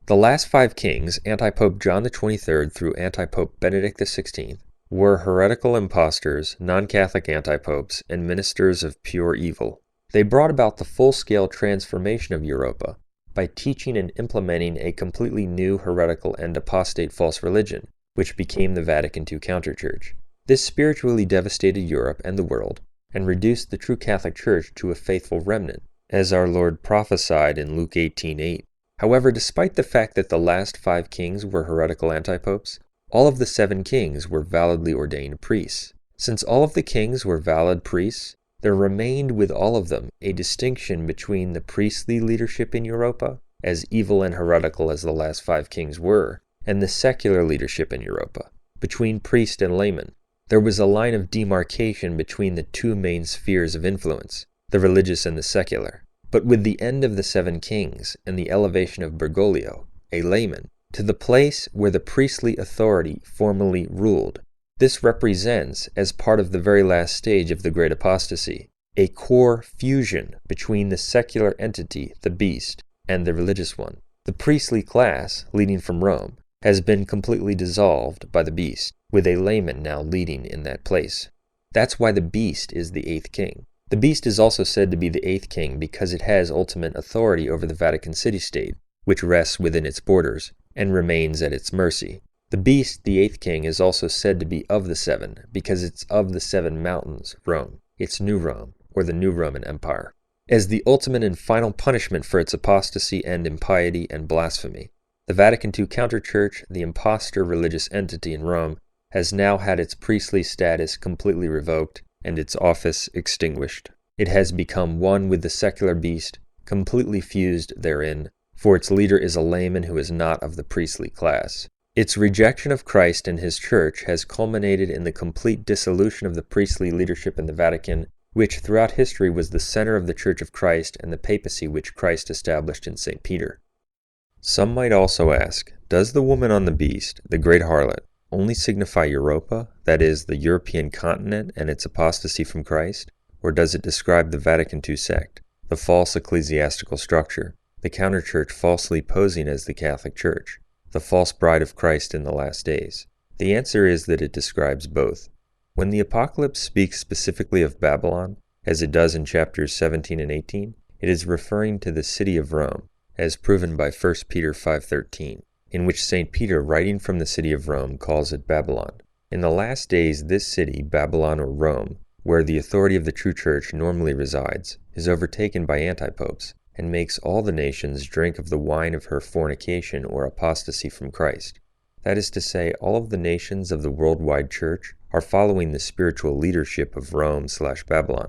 The last 5 kings, Antipope John the 23rd through Antipope Benedict the 16th, were heretical impostors, non-Catholic antipopes, and ministers of pure evil. They brought about the full-scale transformation of Europa by teaching and implementing a completely new heretical and apostate false religion, which became the Vatican II counterchurch. This spiritually devastated Europe and the world, and reduced the true Catholic Church to a faithful remnant, as our Lord prophesied in Luke 18:8. However, despite the fact that the last 5 kings were heretical antipopes, all of the 7 kings were validly ordained priests. Since all of the kings were valid priests, there remained with all of them a distinction between the priestly leadership in Europa, as evil and heretical as the last 5 kings were, and the secular leadership in Europa, between priest and layman. There was a line of demarcation between the 2 main spheres of influence, the religious and the secular. But with the end of the 7 kings and the elevation of Bergoglio, a layman, to the place where the priestly authority formally ruled, this represents, as part of the very last stage of the Great Apostasy, a core fusion between the secular entity, the beast, and the religious one. The priestly class, leading from Rome, has been completely dissolved by the beast, with a layman now leading in that place. That's why the beast is the 8th king. The beast is also said to be the 8th king because it has ultimate authority over the Vatican city-state, which rests within its borders, and remains at its mercy. The beast, the 8th king, is also said to be of the 7, because it's of the 7 mountains, Rome, its new Rome, or the new Roman Empire, as the ultimate and final punishment for its apostasy and impiety and blasphemy. The Vatican II counterchurch, the impostor religious entity in Rome, has now had its priestly status completely revoked and its office extinguished. It has become one with the secular beast, completely fused therein, for its leader is a layman who is not of the priestly class. Its rejection of Christ and his church has culminated in the complete dissolution of the priestly leadership in the Vatican which throughout history was the center of the Church of Christ and the papacy which Christ established in St. Peter. Some might also ask, does the woman on the beast, the great harlot, only signify Europa, that is, the European continent and its apostasy from Christ, or does it describe the Vatican II sect, the false ecclesiastical structure, the counterchurch falsely posing as the Catholic Church, the false bride of Christ in the last days? The answer is that it describes both. When the Apocalypse speaks specifically of Babylon, as it does in chapters 17 and 18, it is referring to the city of Rome, as proven by 1 Peter 5:13, in which St. Peter, writing from the city of Rome, calls it Babylon. In the last days, this city, Babylon or Rome, where the authority of the true church normally resides, is overtaken by antipopes, and makes all the nations drink of the wine of her fornication or apostasy from Christ. That is to say, all of the nations of the worldwide church are following the spiritual leadership of Rome/Babylon.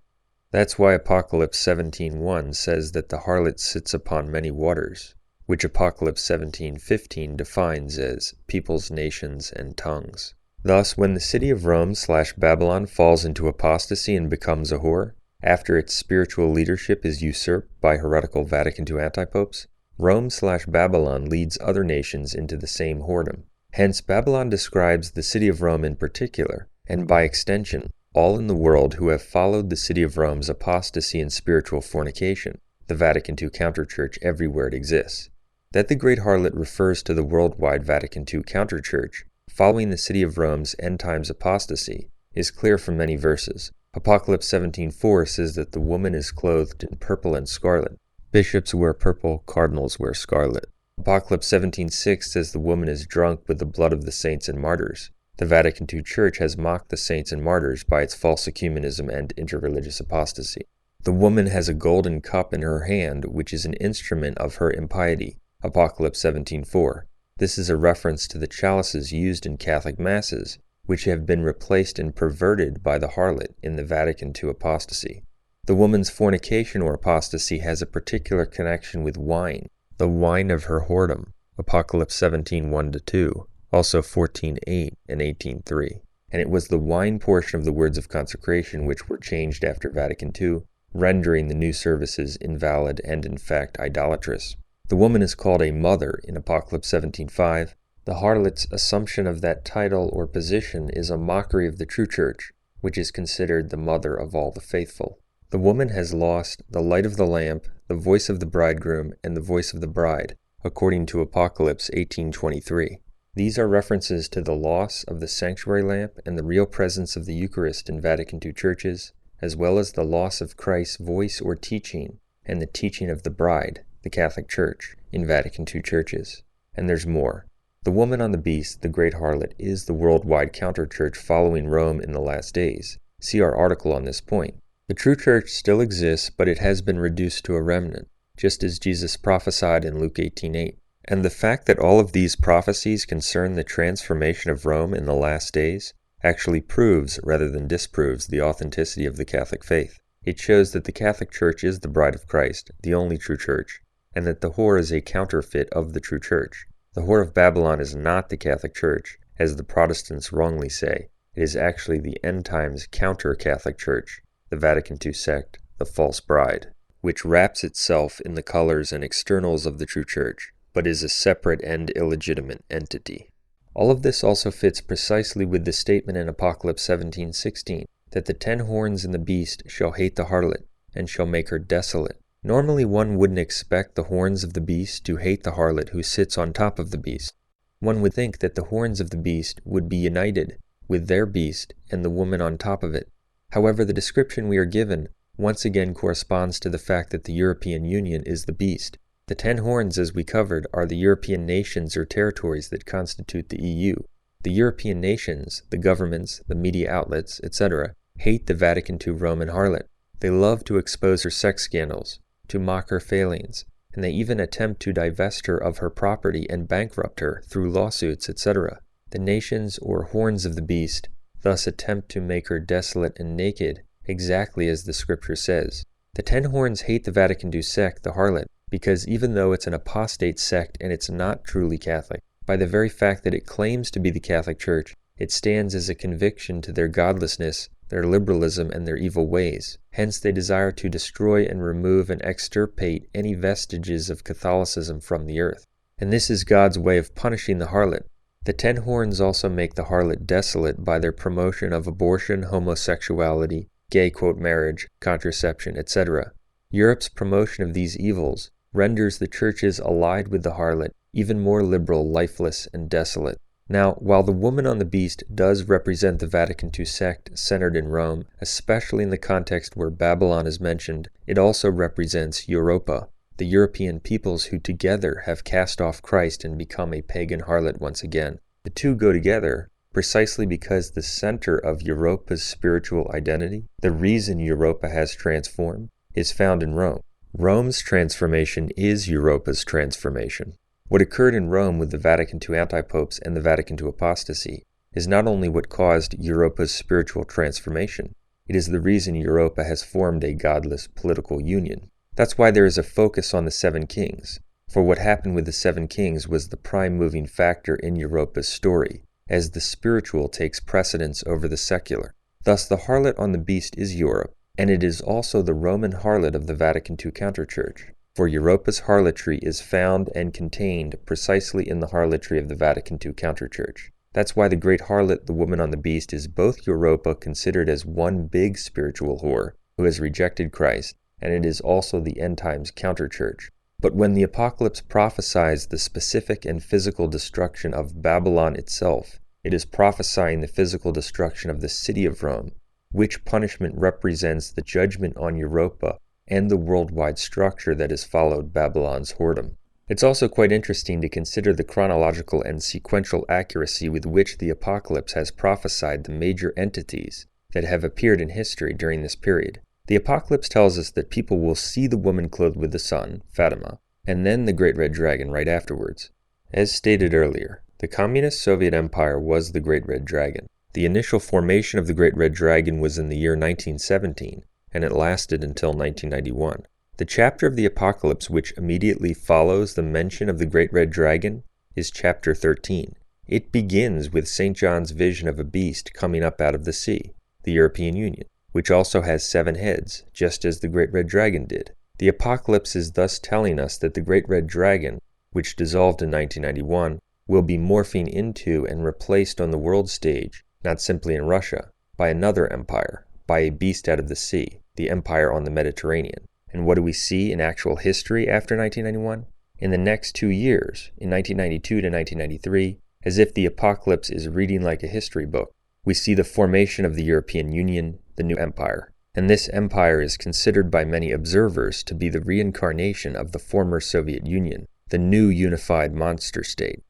That's why Apocalypse 17:1 says that the harlot sits upon many waters, which Apocalypse 17:15 defines as peoples, nations, and tongues. Thus, when the city of Rome/Babylon falls into apostasy and becomes a whore, after its spiritual leadership is usurped by heretical Vatican II antipopes, Rome/Babylon leads other nations into the same whoredom. Hence, Babylon describes the city of Rome in particular, and by extension, all in the world who have followed the city of Rome's apostasy and spiritual fornication, the Vatican II counterchurch everywhere it exists. That the great harlot refers to the worldwide Vatican II counterchurch, following the city of Rome's end times apostasy, is clear from many verses. Apocalypse 17:4 says that the woman is clothed in purple and scarlet. Bishops wear purple, cardinals wear scarlet. Apocalypse 17:6 says the woman is drunk with the blood of the saints and martyrs. The Vatican II Church has mocked the saints and martyrs by its false ecumenism and interreligious apostasy. The woman has a golden cup in her hand, which is an instrument of her impiety. Apocalypse 17:4. This is a reference to the chalices used in Catholic masses, which have been replaced and perverted by the harlot in the Vatican II apostasy. The woman's fornication or apostasy has a particular connection with wine, the wine of her whoredom. Apocalypse 17:1-2. Also 14:8 and 18:3, and it was the wine portion of the words of consecration which were changed after Vatican II, rendering the new services invalid and in fact idolatrous. The woman is called a mother in Apocalypse 17:5. The harlot's assumption of that title or position is a mockery of the true church, which is considered the mother of all the faithful. The woman has lost the light of the lamp, the voice of the bridegroom, and the voice of the bride, according to Apocalypse 18:23. These are references to the loss of the sanctuary lamp and the real presence of the Eucharist in Vatican II churches, as well as the loss of Christ's voice or teaching and the teaching of the bride, the Catholic Church, in Vatican II churches. And there's more. The woman on the beast, the great harlot, is the worldwide counterchurch following Rome in the last days. See our article on this point. The true church still exists, but it has been reduced to a remnant, just as Jesus prophesied in Luke 18:8. And the fact that all of these prophecies concern the transformation of Rome in the last days actually proves rather than disproves the authenticity of the Catholic faith. It shows that the Catholic Church is the bride of Christ, the only true church, and that the whore is a counterfeit of the true church. The whore of Babylon is not the Catholic Church, as the Protestants wrongly say. It is actually the end times counter-Catholic Church, the Vatican II sect, the false bride, which wraps itself in the colors and externals of the true church, but is a separate and illegitimate entity. All of this also fits precisely with the statement in Apocalypse 17:16, that the 10 horns in the beast shall hate the harlot, and shall make her desolate. Normally one wouldn't expect the horns of the beast to hate the harlot who sits on top of the beast. One would think that the horns of the beast would be united with their beast and the woman on top of it. However, the description we are given once again corresponds to the fact that the European Union is the beast. The 10 horns, as we covered, are the European nations or territories that constitute the EU. The European nations, the governments, the media outlets, etc., hate the Vatican II Roman harlot. They love to expose her sex scandals, to mock her failings, and they even attempt to divest her of her property and bankrupt her through lawsuits, etc. The nations or horns of the beast thus attempt to make her desolate and naked, exactly as the scripture says. The 10 horns hate the Vatican II sect, the harlot, because even though it's an apostate sect and it's not truly Catholic, by the very fact that it claims to be the Catholic Church, it stands as a conviction to their godlessness their liberalism, and their evil ways. Hence they desire to destroy and remove and extirpate any vestiges of Catholicism from the earth. And this is God's way of punishing the harlot. The 10 horns also make the harlot desolate by their promotion of abortion, homosexuality, gay marriage, contraception, etc. Europe's promotion of these evils renders the churches allied with the harlot even more liberal, lifeless, and desolate. Now, while the woman on the beast does represent the Vatican II sect centered in Rome, especially in the context where Babylon is mentioned, it also represents Europa, the European peoples who together have cast off Christ and become a pagan harlot once again. The two go together precisely because the center of Europa's spiritual identity, the reason Europa has transformed, is found in Rome. Rome's transformation is Europa's transformation. What occurred in Rome with the Vatican II antipopes and the Vatican II apostasy is not only what caused Europa's spiritual transformation, it is the reason Europa has formed a godless political union. That's why there is a focus on the 7 kings, for what happened with the 7 kings was the prime moving factor in Europa's story, as the spiritual takes precedence over the secular. Thus the harlot on the beast is Europe, and it is also the Roman harlot of the Vatican II counterchurch. For Europa's harlotry is found and contained precisely in the harlotry of the Vatican II counterchurch. That's why the great harlot, the woman on the beast, is both Europa considered as one big spiritual whore who has rejected Christ, and it is also the end times counterchurch. But when the Apocalypse prophesies the specific and physical destruction of Babylon itself, it is prophesying the physical destruction of the city of Rome, which punishment represents the judgment on Europa and the worldwide structure that has followed Babylon's whoredom. It's also quite interesting to consider the chronological and sequential accuracy with which the Apocalypse has prophesied the major entities that have appeared in history during this period. The Apocalypse tells us that people will see the woman clothed with the sun, Fatima, and then the great red dragon right afterwards. As stated earlier, the Communist Soviet Empire was the great red dragon. The initial formation of the great red dragon was in the year 1917, and it lasted until 1991. The chapter of the Apocalypse which immediately follows the mention of the great red dragon is chapter 13. It begins with St. John's vision of a beast coming up out of the sea, the European Union, which also has 7 heads, just as the great red dragon did. The Apocalypse is thus telling us that the great red dragon, which dissolved in 1991, will be morphing into and replaced on the world stage, not simply in Russia, by another empire, by a beast out of the sea, the empire on the Mediterranean. And what do we see in actual history after 1991? In the next 2 years, in 1992 to 1993, as if the Apocalypse is reading like a history book, we see the formation of the European Union, the new empire. And this empire is considered by many observers to be the reincarnation of the former Soviet Union, the new unified monster state.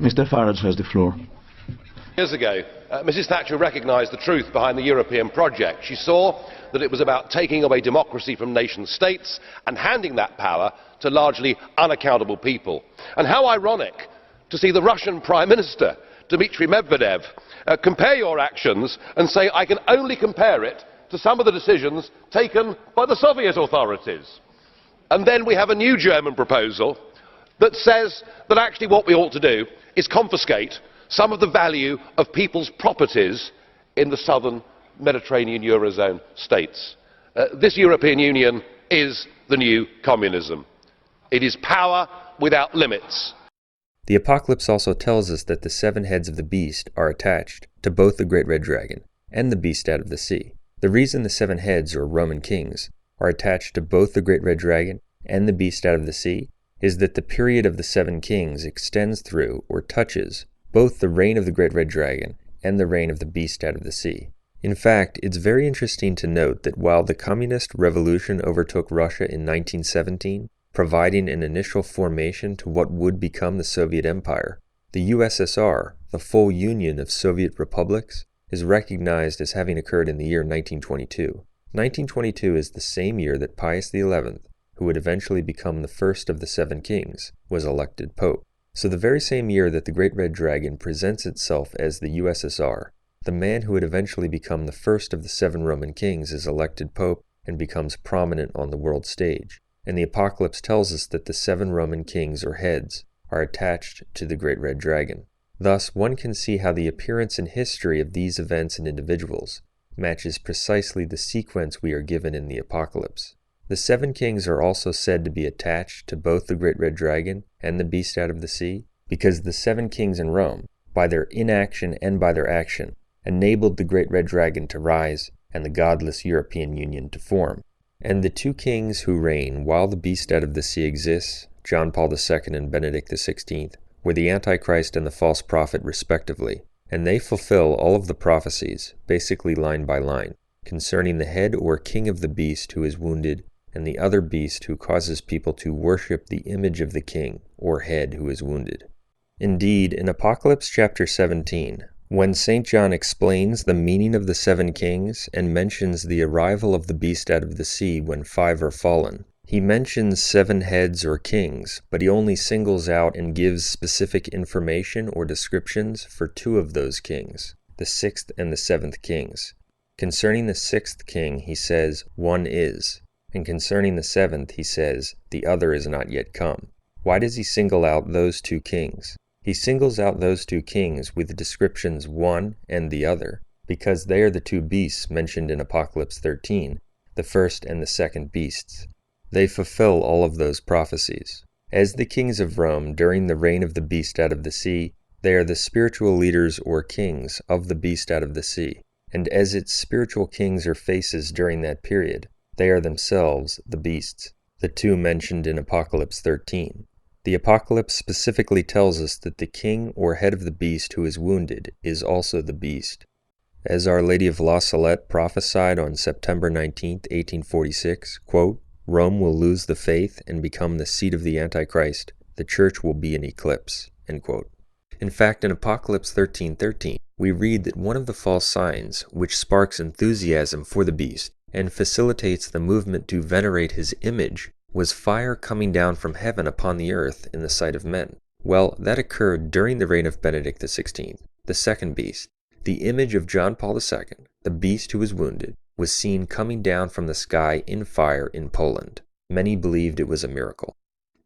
Mr. Farage has the floor. Years ago, Mrs. Thatcher recognised the truth behind the European project. She saw that it was about taking away democracy from nation-states and handing that power to largely unaccountable people. And how ironic to see the Russian Prime Minister, Dmitry Medvedev, compare your actions and say, I can only compare it to some of the decisions taken by the Soviet authorities. And then we have a new German proposal that says that actually what we ought to do is confiscate some of the value of people's properties in the southern Mediterranean Eurozone states. This European Union is the new communism. It is power without limits. The Apocalypse also tells us that the 7 heads of the beast are attached to both the great red dragon and the beast out of the sea. The reason the 7 heads, or Roman kings, are attached to both the great red dragon and the beast out of the sea is that the period of the 7 kings extends through, or touches, both the reign of the great red dragon and the reign of the beast out of the sea. In fact, it's very interesting to note that while the communist revolution overtook Russia in 1917, providing an initial formation to what would become the Soviet Empire, the USSR, the full union of Soviet republics, is recognized as having occurred in the year 1922. 1922 is the same year that Pius XI, who would eventually become the first of the 7 kings, was elected Pope. So the very same year that the Great Red Dragon presents itself as the USSR, the man who would eventually become the first of the 7 Roman kings is elected Pope and becomes prominent on the world stage. And the Apocalypse tells us that the 7 Roman kings, or heads, are attached to the Great Red Dragon. Thus, one can see how the appearance in history of these events and individuals matches precisely the sequence we are given in the Apocalypse. The 7 kings are also said to be attached to both the great red dragon and the beast out of the sea, because the 7 kings in Rome, by their inaction and by their action, enabled the great red dragon to rise and the godless European Union to form. And the 2 kings who reign while the beast out of the sea exists, John Paul II and Benedict XVI, were the Antichrist and the false prophet respectively, and they fulfill all of the prophecies, basically line by line, concerning the head or king of the beast who is wounded, and the other beast who causes people to worship the image of the king or head who is wounded. Indeed, in Apocalypse chapter 17, when St. John explains the meaning of the 7 kings and mentions the arrival of the beast out of the sea when 5 are fallen, he mentions 7 heads or kings, but he only singles out and gives specific information or descriptions for 2 of those kings, the 6th and the 7th kings. Concerning the 6th king, he says, "One is," and concerning the 7th, he says, "The other is not yet come." Why does he single out those 2 kings? He singles out those 2 kings with the descriptions "one" and "the other," because they are the 2 beasts mentioned in Apocalypse 13, the first and the second beasts. They fulfill all of those prophecies. As the kings of Rome during the reign of the beast out of the sea, they are the spiritual leaders or kings of the beast out of the sea, and as its spiritual kings or faces during that period, they are themselves the beasts, the 2 mentioned in Apocalypse 13. The Apocalypse specifically tells us that the king or head of the beast who is wounded is also the beast. As Our Lady of La Salette prophesied on September 19, 1846, quote, "Rome will lose the faith and become the seat of the Antichrist. The church will be in eclipse." End quote. In fact, in Apocalypse 13:13, we read that one of the false signs, which sparks enthusiasm for the beast and facilitates the movement to venerate his image, was fire coming down from heaven upon the earth in the sight of men. Well, that occurred during the reign of Benedict XVI, the second beast. The image of John Paul II, the beast who was wounded, was seen coming down from the sky in fire in Poland. Many believed it was a miracle.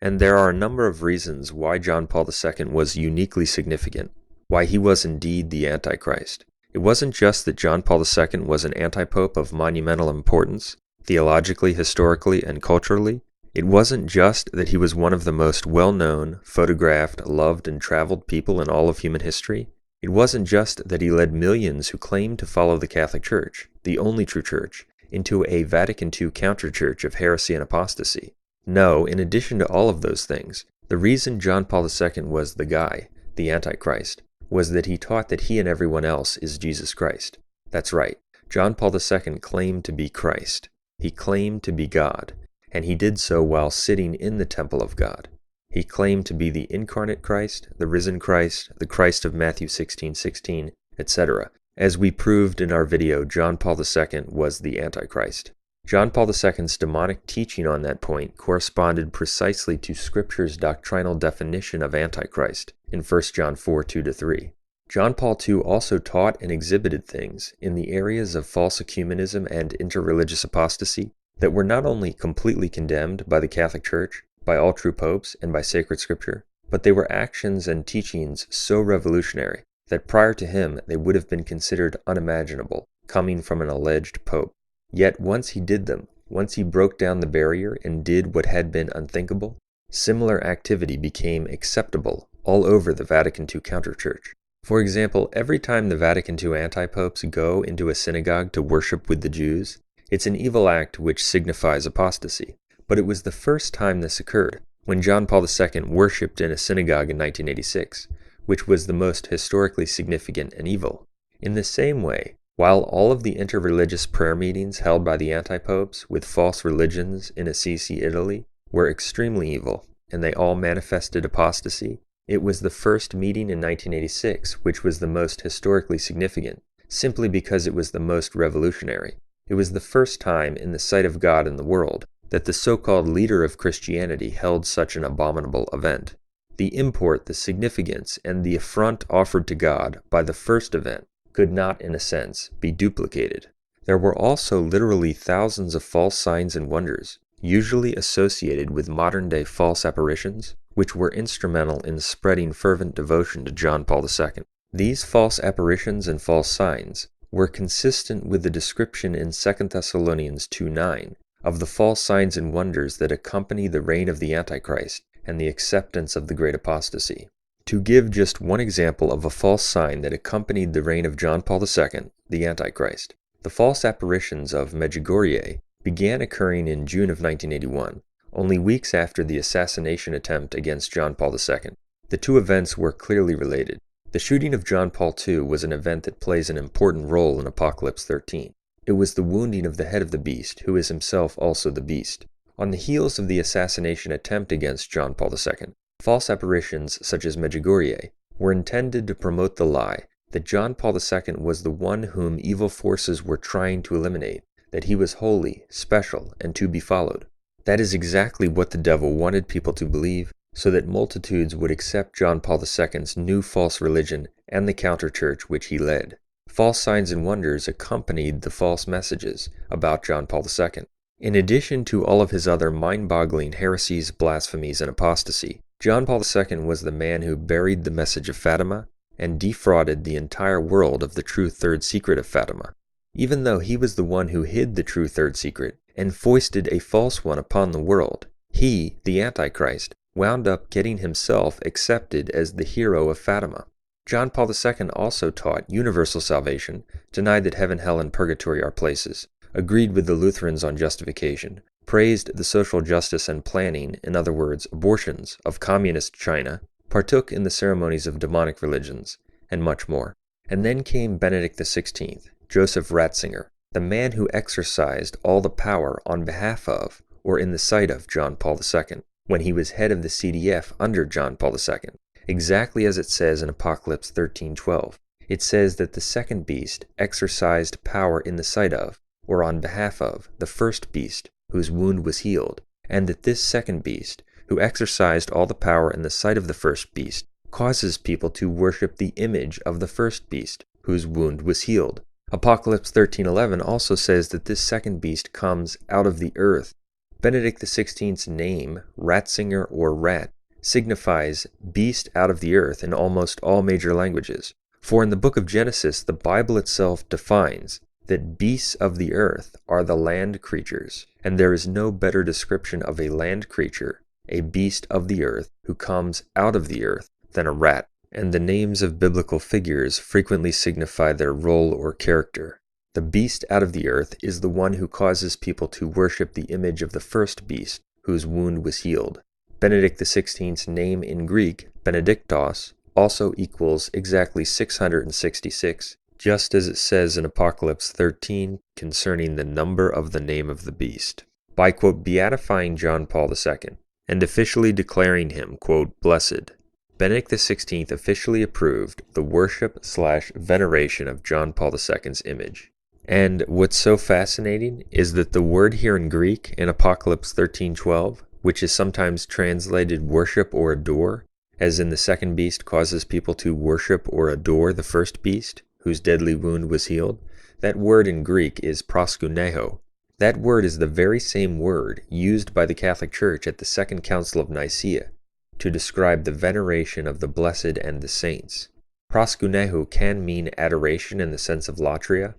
And there are a number of reasons why John Paul II was uniquely significant, why he was indeed the Antichrist. It wasn't just that John Paul II was an antipope of monumental importance, theologically, historically, and culturally. It wasn't just that he was one of the most well-known, photographed, loved, and traveled people in all of human history. It wasn't just that he led millions who claimed to follow the Catholic Church, the only true church, into a Vatican II counterchurch of heresy and apostasy. No, in addition to all of those things, the reason John Paul II was the guy, the Antichrist, was that he taught that he and everyone else is Jesus Christ. That's right, John Paul II claimed to be Christ. He claimed to be God, and he did so while sitting in the temple of God. He claimed to be the incarnate Christ, the risen Christ, the Christ of Matthew 16:16, etc. As we proved in our video, John Paul II was the Antichrist. John Paul II's demonic teaching on that point corresponded precisely to Scripture's doctrinal definition of Antichrist in 1 John 4:2-3. John Paul II also taught and exhibited things in the areas of false ecumenism and interreligious apostasy that were not only completely condemned by the Catholic Church, by all true popes, and by sacred scripture, but they were actions and teachings so revolutionary that prior to him they would have been considered unimaginable, coming from an alleged pope. Yet once he did them, once he broke down the barrier and did what had been unthinkable, similar activity became acceptable all over the Vatican II counterchurch. For example, every time the Vatican II anti-popes go into a synagogue to worship with the Jews, it's an evil act which signifies apostasy. But it was the first time this occurred, when John Paul II worshipped in a synagogue in 1986, which was the most historically significant and evil. In the same way, while all of the interreligious prayer meetings held by the anti-popes with false religions in Assisi, Italy, were extremely evil, and they all manifested apostasy, it was the first meeting in 1986 which was the most historically significant, simply because it was the most revolutionary. It was the first time in the sight of God in the world that the so-called leader of Christianity held such an abominable event. The import, the significance, and the affront offered to God by the first event could not, in a sense, be duplicated. There were also literally thousands of false signs and wonders, usually associated with modern-day false apparitions, which were instrumental in spreading fervent devotion to John Paul II. These false apparitions and false signs were consistent with the description in 2 Thessalonians 2:9 of the false signs and wonders that accompany the reign of the Antichrist and the acceptance of the great apostasy. To give just one example of a false sign that accompanied the reign of John Paul II, the Antichrist, the false apparitions of Medjugorje began occurring in June of 1981, only weeks after the assassination attempt against John Paul II. The two events were clearly related. The shooting of John Paul II was an event that plays an important role in Apocalypse 13. It was the wounding of the head of the beast, who is himself also the beast. On the heels of the assassination attempt against John Paul II, false apparitions such as Medjugorje were intended to promote the lie that John Paul II was the one whom evil forces were trying to eliminate, that he was holy, special, and to be followed. That is exactly what the devil wanted people to believe, so that multitudes would accept John Paul II's new false religion and the counter-church which he led. False signs and wonders accompanied the false messages about John Paul II. In addition to all of his other mind-boggling heresies, blasphemies, and apostasy, John Paul II was the man who buried the message of Fatima and defrauded the entire world of the true third secret of Fatima. Even though he was the one who hid the true third secret and foisted a false one upon the world, he, the Antichrist, wound up getting himself accepted as the hero of Fatima. John Paul II also taught universal salvation, denied that heaven, hell, and purgatory are places, agreed with the Lutherans on justification, praised the social justice and planning, in other words, abortions, of communist China, partook in the ceremonies of demonic religions, and much more. And then came Benedict XVI, Joseph Ratzinger, the man who exercised all the power on behalf of, or in the sight of, John Paul II, when he was head of the CDF under John Paul II, exactly as it says in Apocalypse 13:12. It says that the second beast exercised power in the sight of, or on behalf of, the first beast, whose wound was healed, and that this second beast, who exercised all the power in the sight of the first beast, causes people to worship the image of the first beast, whose wound was healed. Apocalypse 13:11 also says that this second beast comes out of the earth. Benedict XVI's name, Ratzinger or Rat, signifies beast out of the earth in almost all major languages. For in the book of Genesis, the Bible itself defines that beasts of the earth are the land creatures, and there is no better description of a land creature, a beast of the earth, who comes out of the earth, than a rat. And the names of biblical figures frequently signify their role or character. The beast out of the earth is the one who causes people to worship the image of the first beast, whose wound was healed. Benedict XVI's name in Greek, Benedictos, also equals exactly 666, just as it says in Apocalypse 13 concerning the number of the name of the beast. By, quote, beatifying John Paul II, and officially declaring him, quote, blessed, Benedict XVI officially approved the worship/veneration of John Paul II's image. And what's so fascinating is that the word here in Greek in Apocalypse 13:12, which is sometimes translated worship or adore, as in the second beast causes people to worship or adore the first beast, whose deadly wound was healed, that word in Greek is proskuneo. That word is the very same word used by the Catholic Church at the Second Council of Nicaea to describe the veneration of the blessed and the saints. Proskuneo can mean adoration in the sense of latria,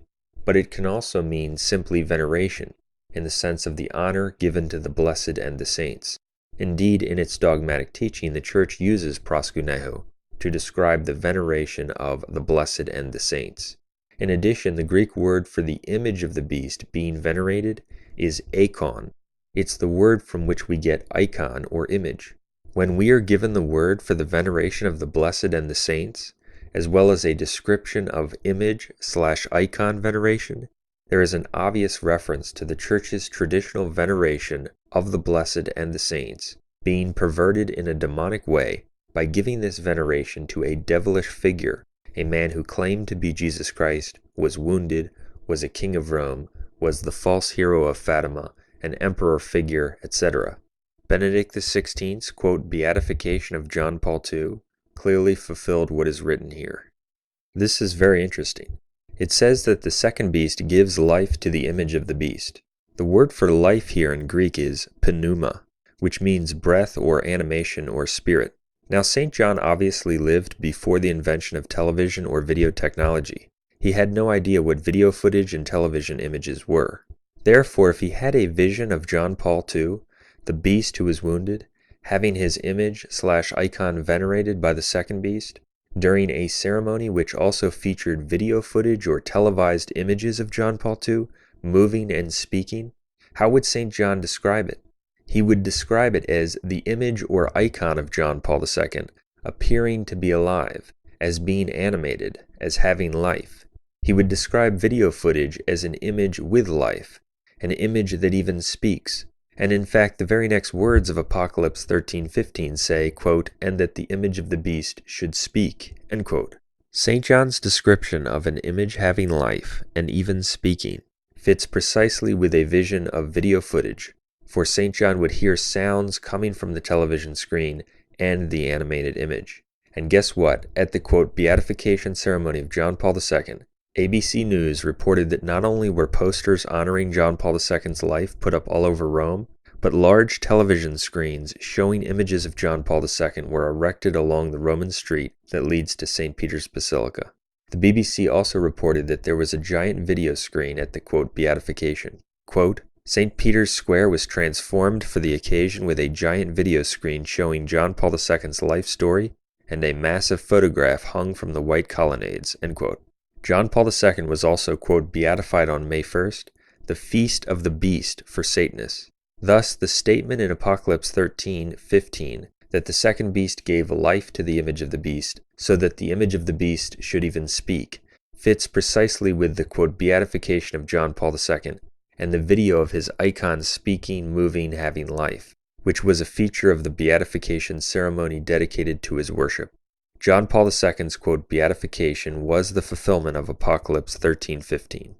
but it can also mean simply veneration, in the sense of the honor given to the blessed and the saints. Indeed, in its dogmatic teaching, the Church uses proskuneo to describe the veneration of the blessed and the saints. In addition, the Greek word for the image of the beast being venerated is eikon. It's the word from which we get icon or image. When we are given the word for the veneration of the blessed and the saints, as well as a description of image/icon veneration, there is an obvious reference to the Church's traditional veneration of the blessed and the saints being perverted in a demonic way by giving this veneration to a devilish figure, a man who claimed to be Jesus Christ, was wounded, was a king of Rome, was the false hero of Fatima, an emperor figure, etc. Benedict XVI's, quote, beatification of John Paul II clearly fulfilled what is written here. This is very interesting. It says that the second beast gives life to the image of the beast. The word for life here in Greek is pneuma, which means breath or animation or spirit. Now, St. John obviously lived before the invention of television or video technology. He had no idea what video footage and television images were. Therefore, if he had a vision of John Paul II, the beast who was wounded, having his image/icon venerated by the second beast, during a ceremony which also featured video footage or televised images of John Paul II, moving and speaking, how would St. John describe it? He would describe it as the image or icon of John Paul II, appearing to be alive, as being animated, as having life. He would describe video footage as an image with life, an image that even speaks. And in fact, the very next words of Apocalypse 13:15 say, quote, "and that the image of the beast should speak," end quote. St. John's description of an image having life, and even speaking, fits precisely with a vision of video footage, for St. John would hear sounds coming from the television screen and the animated image. And guess what? At the, quote, beatification ceremony of John Paul II, ABC News reported that not only were posters honoring John Paul II's life put up all over Rome, but large television screens showing images of John Paul II were erected along the Roman street that leads to St. Peter's Basilica. The BBC also reported that there was a giant video screen at the, quote, beatification. Quote, St. Peter's Square was transformed for the occasion with a giant video screen showing John Paul II's life story and a massive photograph hung from the white colonnades, end quote. John Paul II was also, quote, beatified on May 1st, the feast of the beast for Satanists. Thus, the statement in Apocalypse 13:15 that the second beast gave life to the image of the beast, so that the image of the beast should even speak, fits precisely with the, quote, beatification of John Paul II and the video of his icon speaking, moving, having life, which was a feature of the beatification ceremony dedicated to his worship. John Paul II's, quote, beatification was the fulfillment of Apocalypse 13:15.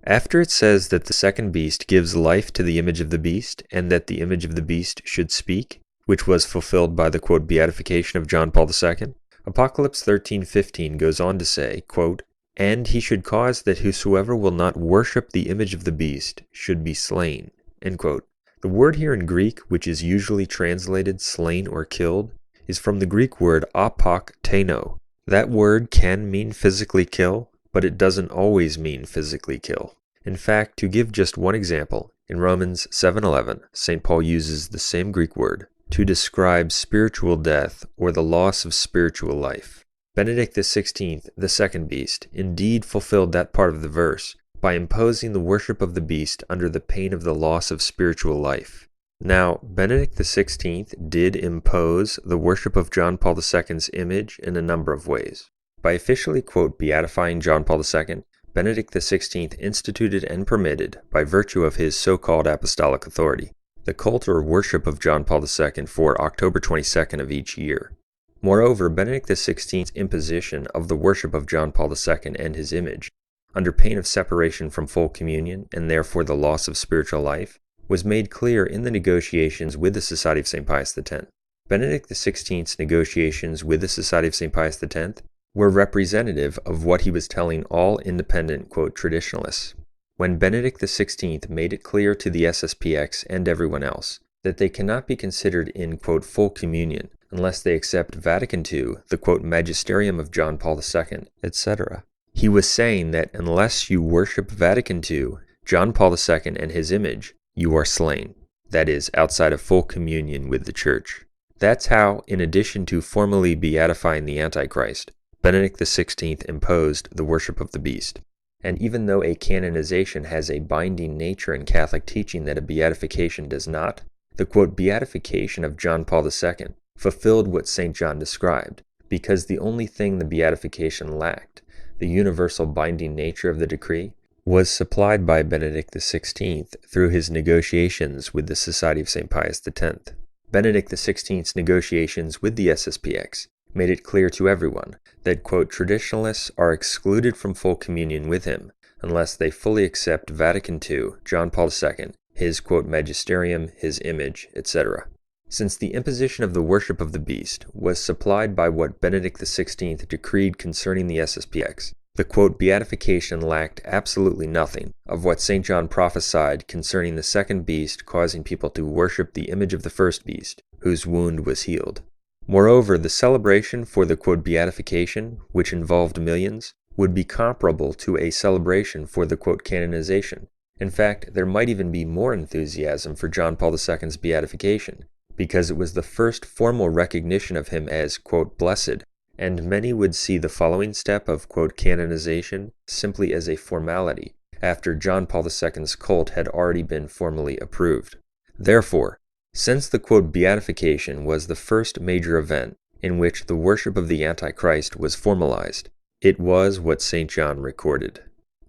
After it says that the second beast gives life to the image of the beast, and that the image of the beast should speak, which was fulfilled by the, quote, beatification of John Paul II, Apocalypse 13:15 goes on to say, quote, and he should cause that whosoever will not worship the image of the beast should be slain, end quote. The word here in Greek, which is usually translated slain or killed, is from the Greek word apokteno. That word can mean physically kill, but it doesn't always mean physically kill. In fact, to give just one example, in Romans 7:11, St. Paul uses the same Greek word to describe spiritual death or the loss of spiritual life. Benedict XVI, the second beast, indeed fulfilled that part of the verse by imposing the worship of the beast under the pain of the loss of spiritual life. Now, Benedict XVI did impose the worship of John Paul II's image in a number of ways. By officially, quote, beatifying John Paul II, Benedict XVI instituted and permitted, by virtue of his so-called apostolic authority, the cult or worship of John Paul II for October 22nd of each year. Moreover, Benedict XVI's imposition of the worship of John Paul II and his image, under pain of separation from full communion and therefore the loss of spiritual life, was made clear in the negotiations with the Society of St. Pius X. Benedict XVI's negotiations with the Society of St. Pius X were representative of what he was telling all independent, quote, traditionalists. When Benedict XVI made it clear to the SSPX and everyone else that they cannot be considered in, quote, full communion unless they accept Vatican II, the, quote, magisterium of John Paul II, etc. He was saying that unless you worship Vatican II, John Paul II and his image, you are slain. That is, outside of full communion with the Church. That's how, in addition to formally beatifying the Antichrist, Benedict XVI imposed the worship of the beast. And even though a canonization has a binding nature in Catholic teaching that a beatification does not, the, quote, beatification of John Paul II fulfilled what St. John described, because the only thing the beatification lacked, the universal binding nature of the decree, was supplied by Benedict XVI through his negotiations with the Society of St. Pius X. Benedict XVI's negotiations with the SSPX made it clear to everyone that, quote, traditionalists are excluded from full communion with him unless they fully accept Vatican II, John Paul II, his, quote, magisterium, his image, etc. Since the imposition of the worship of the beast was supplied by what Benedict XVI decreed concerning the SSPX, the, quote, beatification lacked absolutely nothing of what St. John prophesied concerning the second beast causing people to worship the image of the first beast, whose wound was healed. Moreover, the celebration for the, quote, beatification, which involved millions, would be comparable to a celebration for the quote canonization. In fact, there might even be more enthusiasm for John Paul II's beatification, because it was the first formal recognition of him as quote blessed, and many would see the following step of quote canonization simply as a formality, after John Paul II's cult had already been formally approved. Therefore, since the quote beatification was the first major event in which the worship of the Antichrist was formalized, it was what St. John recorded.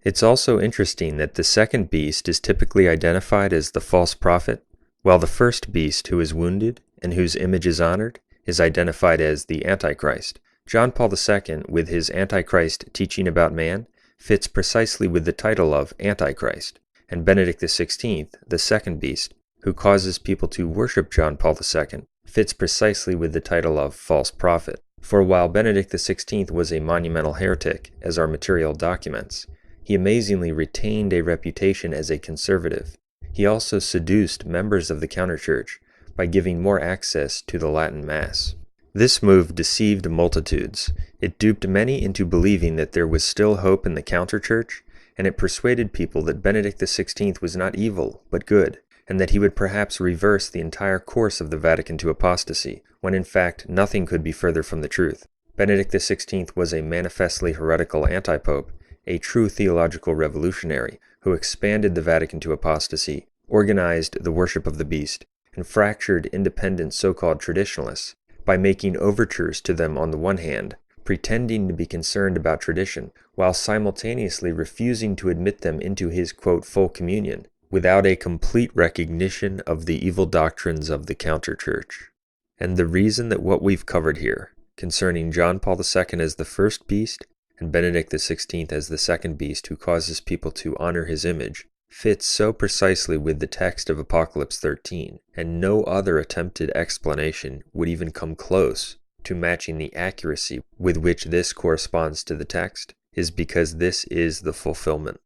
It's also interesting that the second beast is typically identified as the false prophet, while the first beast who is wounded and whose image is honored is identified as the Antichrist. John Paul II, with his Antichrist teaching about man, fits precisely with the title of Antichrist, and Benedict XVI, the second beast, who causes people to worship John Paul II, fits precisely with the title of false prophet. For while Benedict XVI was a monumental heretic, as are material documents, he amazingly retained a reputation as a conservative. He also seduced members of the counterchurch by giving more access to the Latin Mass. This move deceived multitudes. It duped many into believing that there was still hope in the counterchurch, and it persuaded people that Benedict XVI was not evil, but good, and that he would perhaps reverse the entire course of the Vatican II apostasy, when in fact nothing could be further from the truth. Benedict XVI was a manifestly heretical antipope, a true theological revolutionary, who expanded the Vatican II apostasy, organized the worship of the beast, and fractured independent so-called traditionalists by making overtures to them on the one hand, pretending to be concerned about tradition, while simultaneously refusing to admit them into his, quote, full communion, without a complete recognition of the evil doctrines of the counterchurch. And the reason that what we've covered here, concerning John Paul II as the first beast, and Benedict XVI as the second beast who causes people to honor his image, fits so precisely with the text of Apocalypse 13, and no other attempted explanation would even come close to matching the accuracy with which this corresponds to the text, is because this is the fulfillment.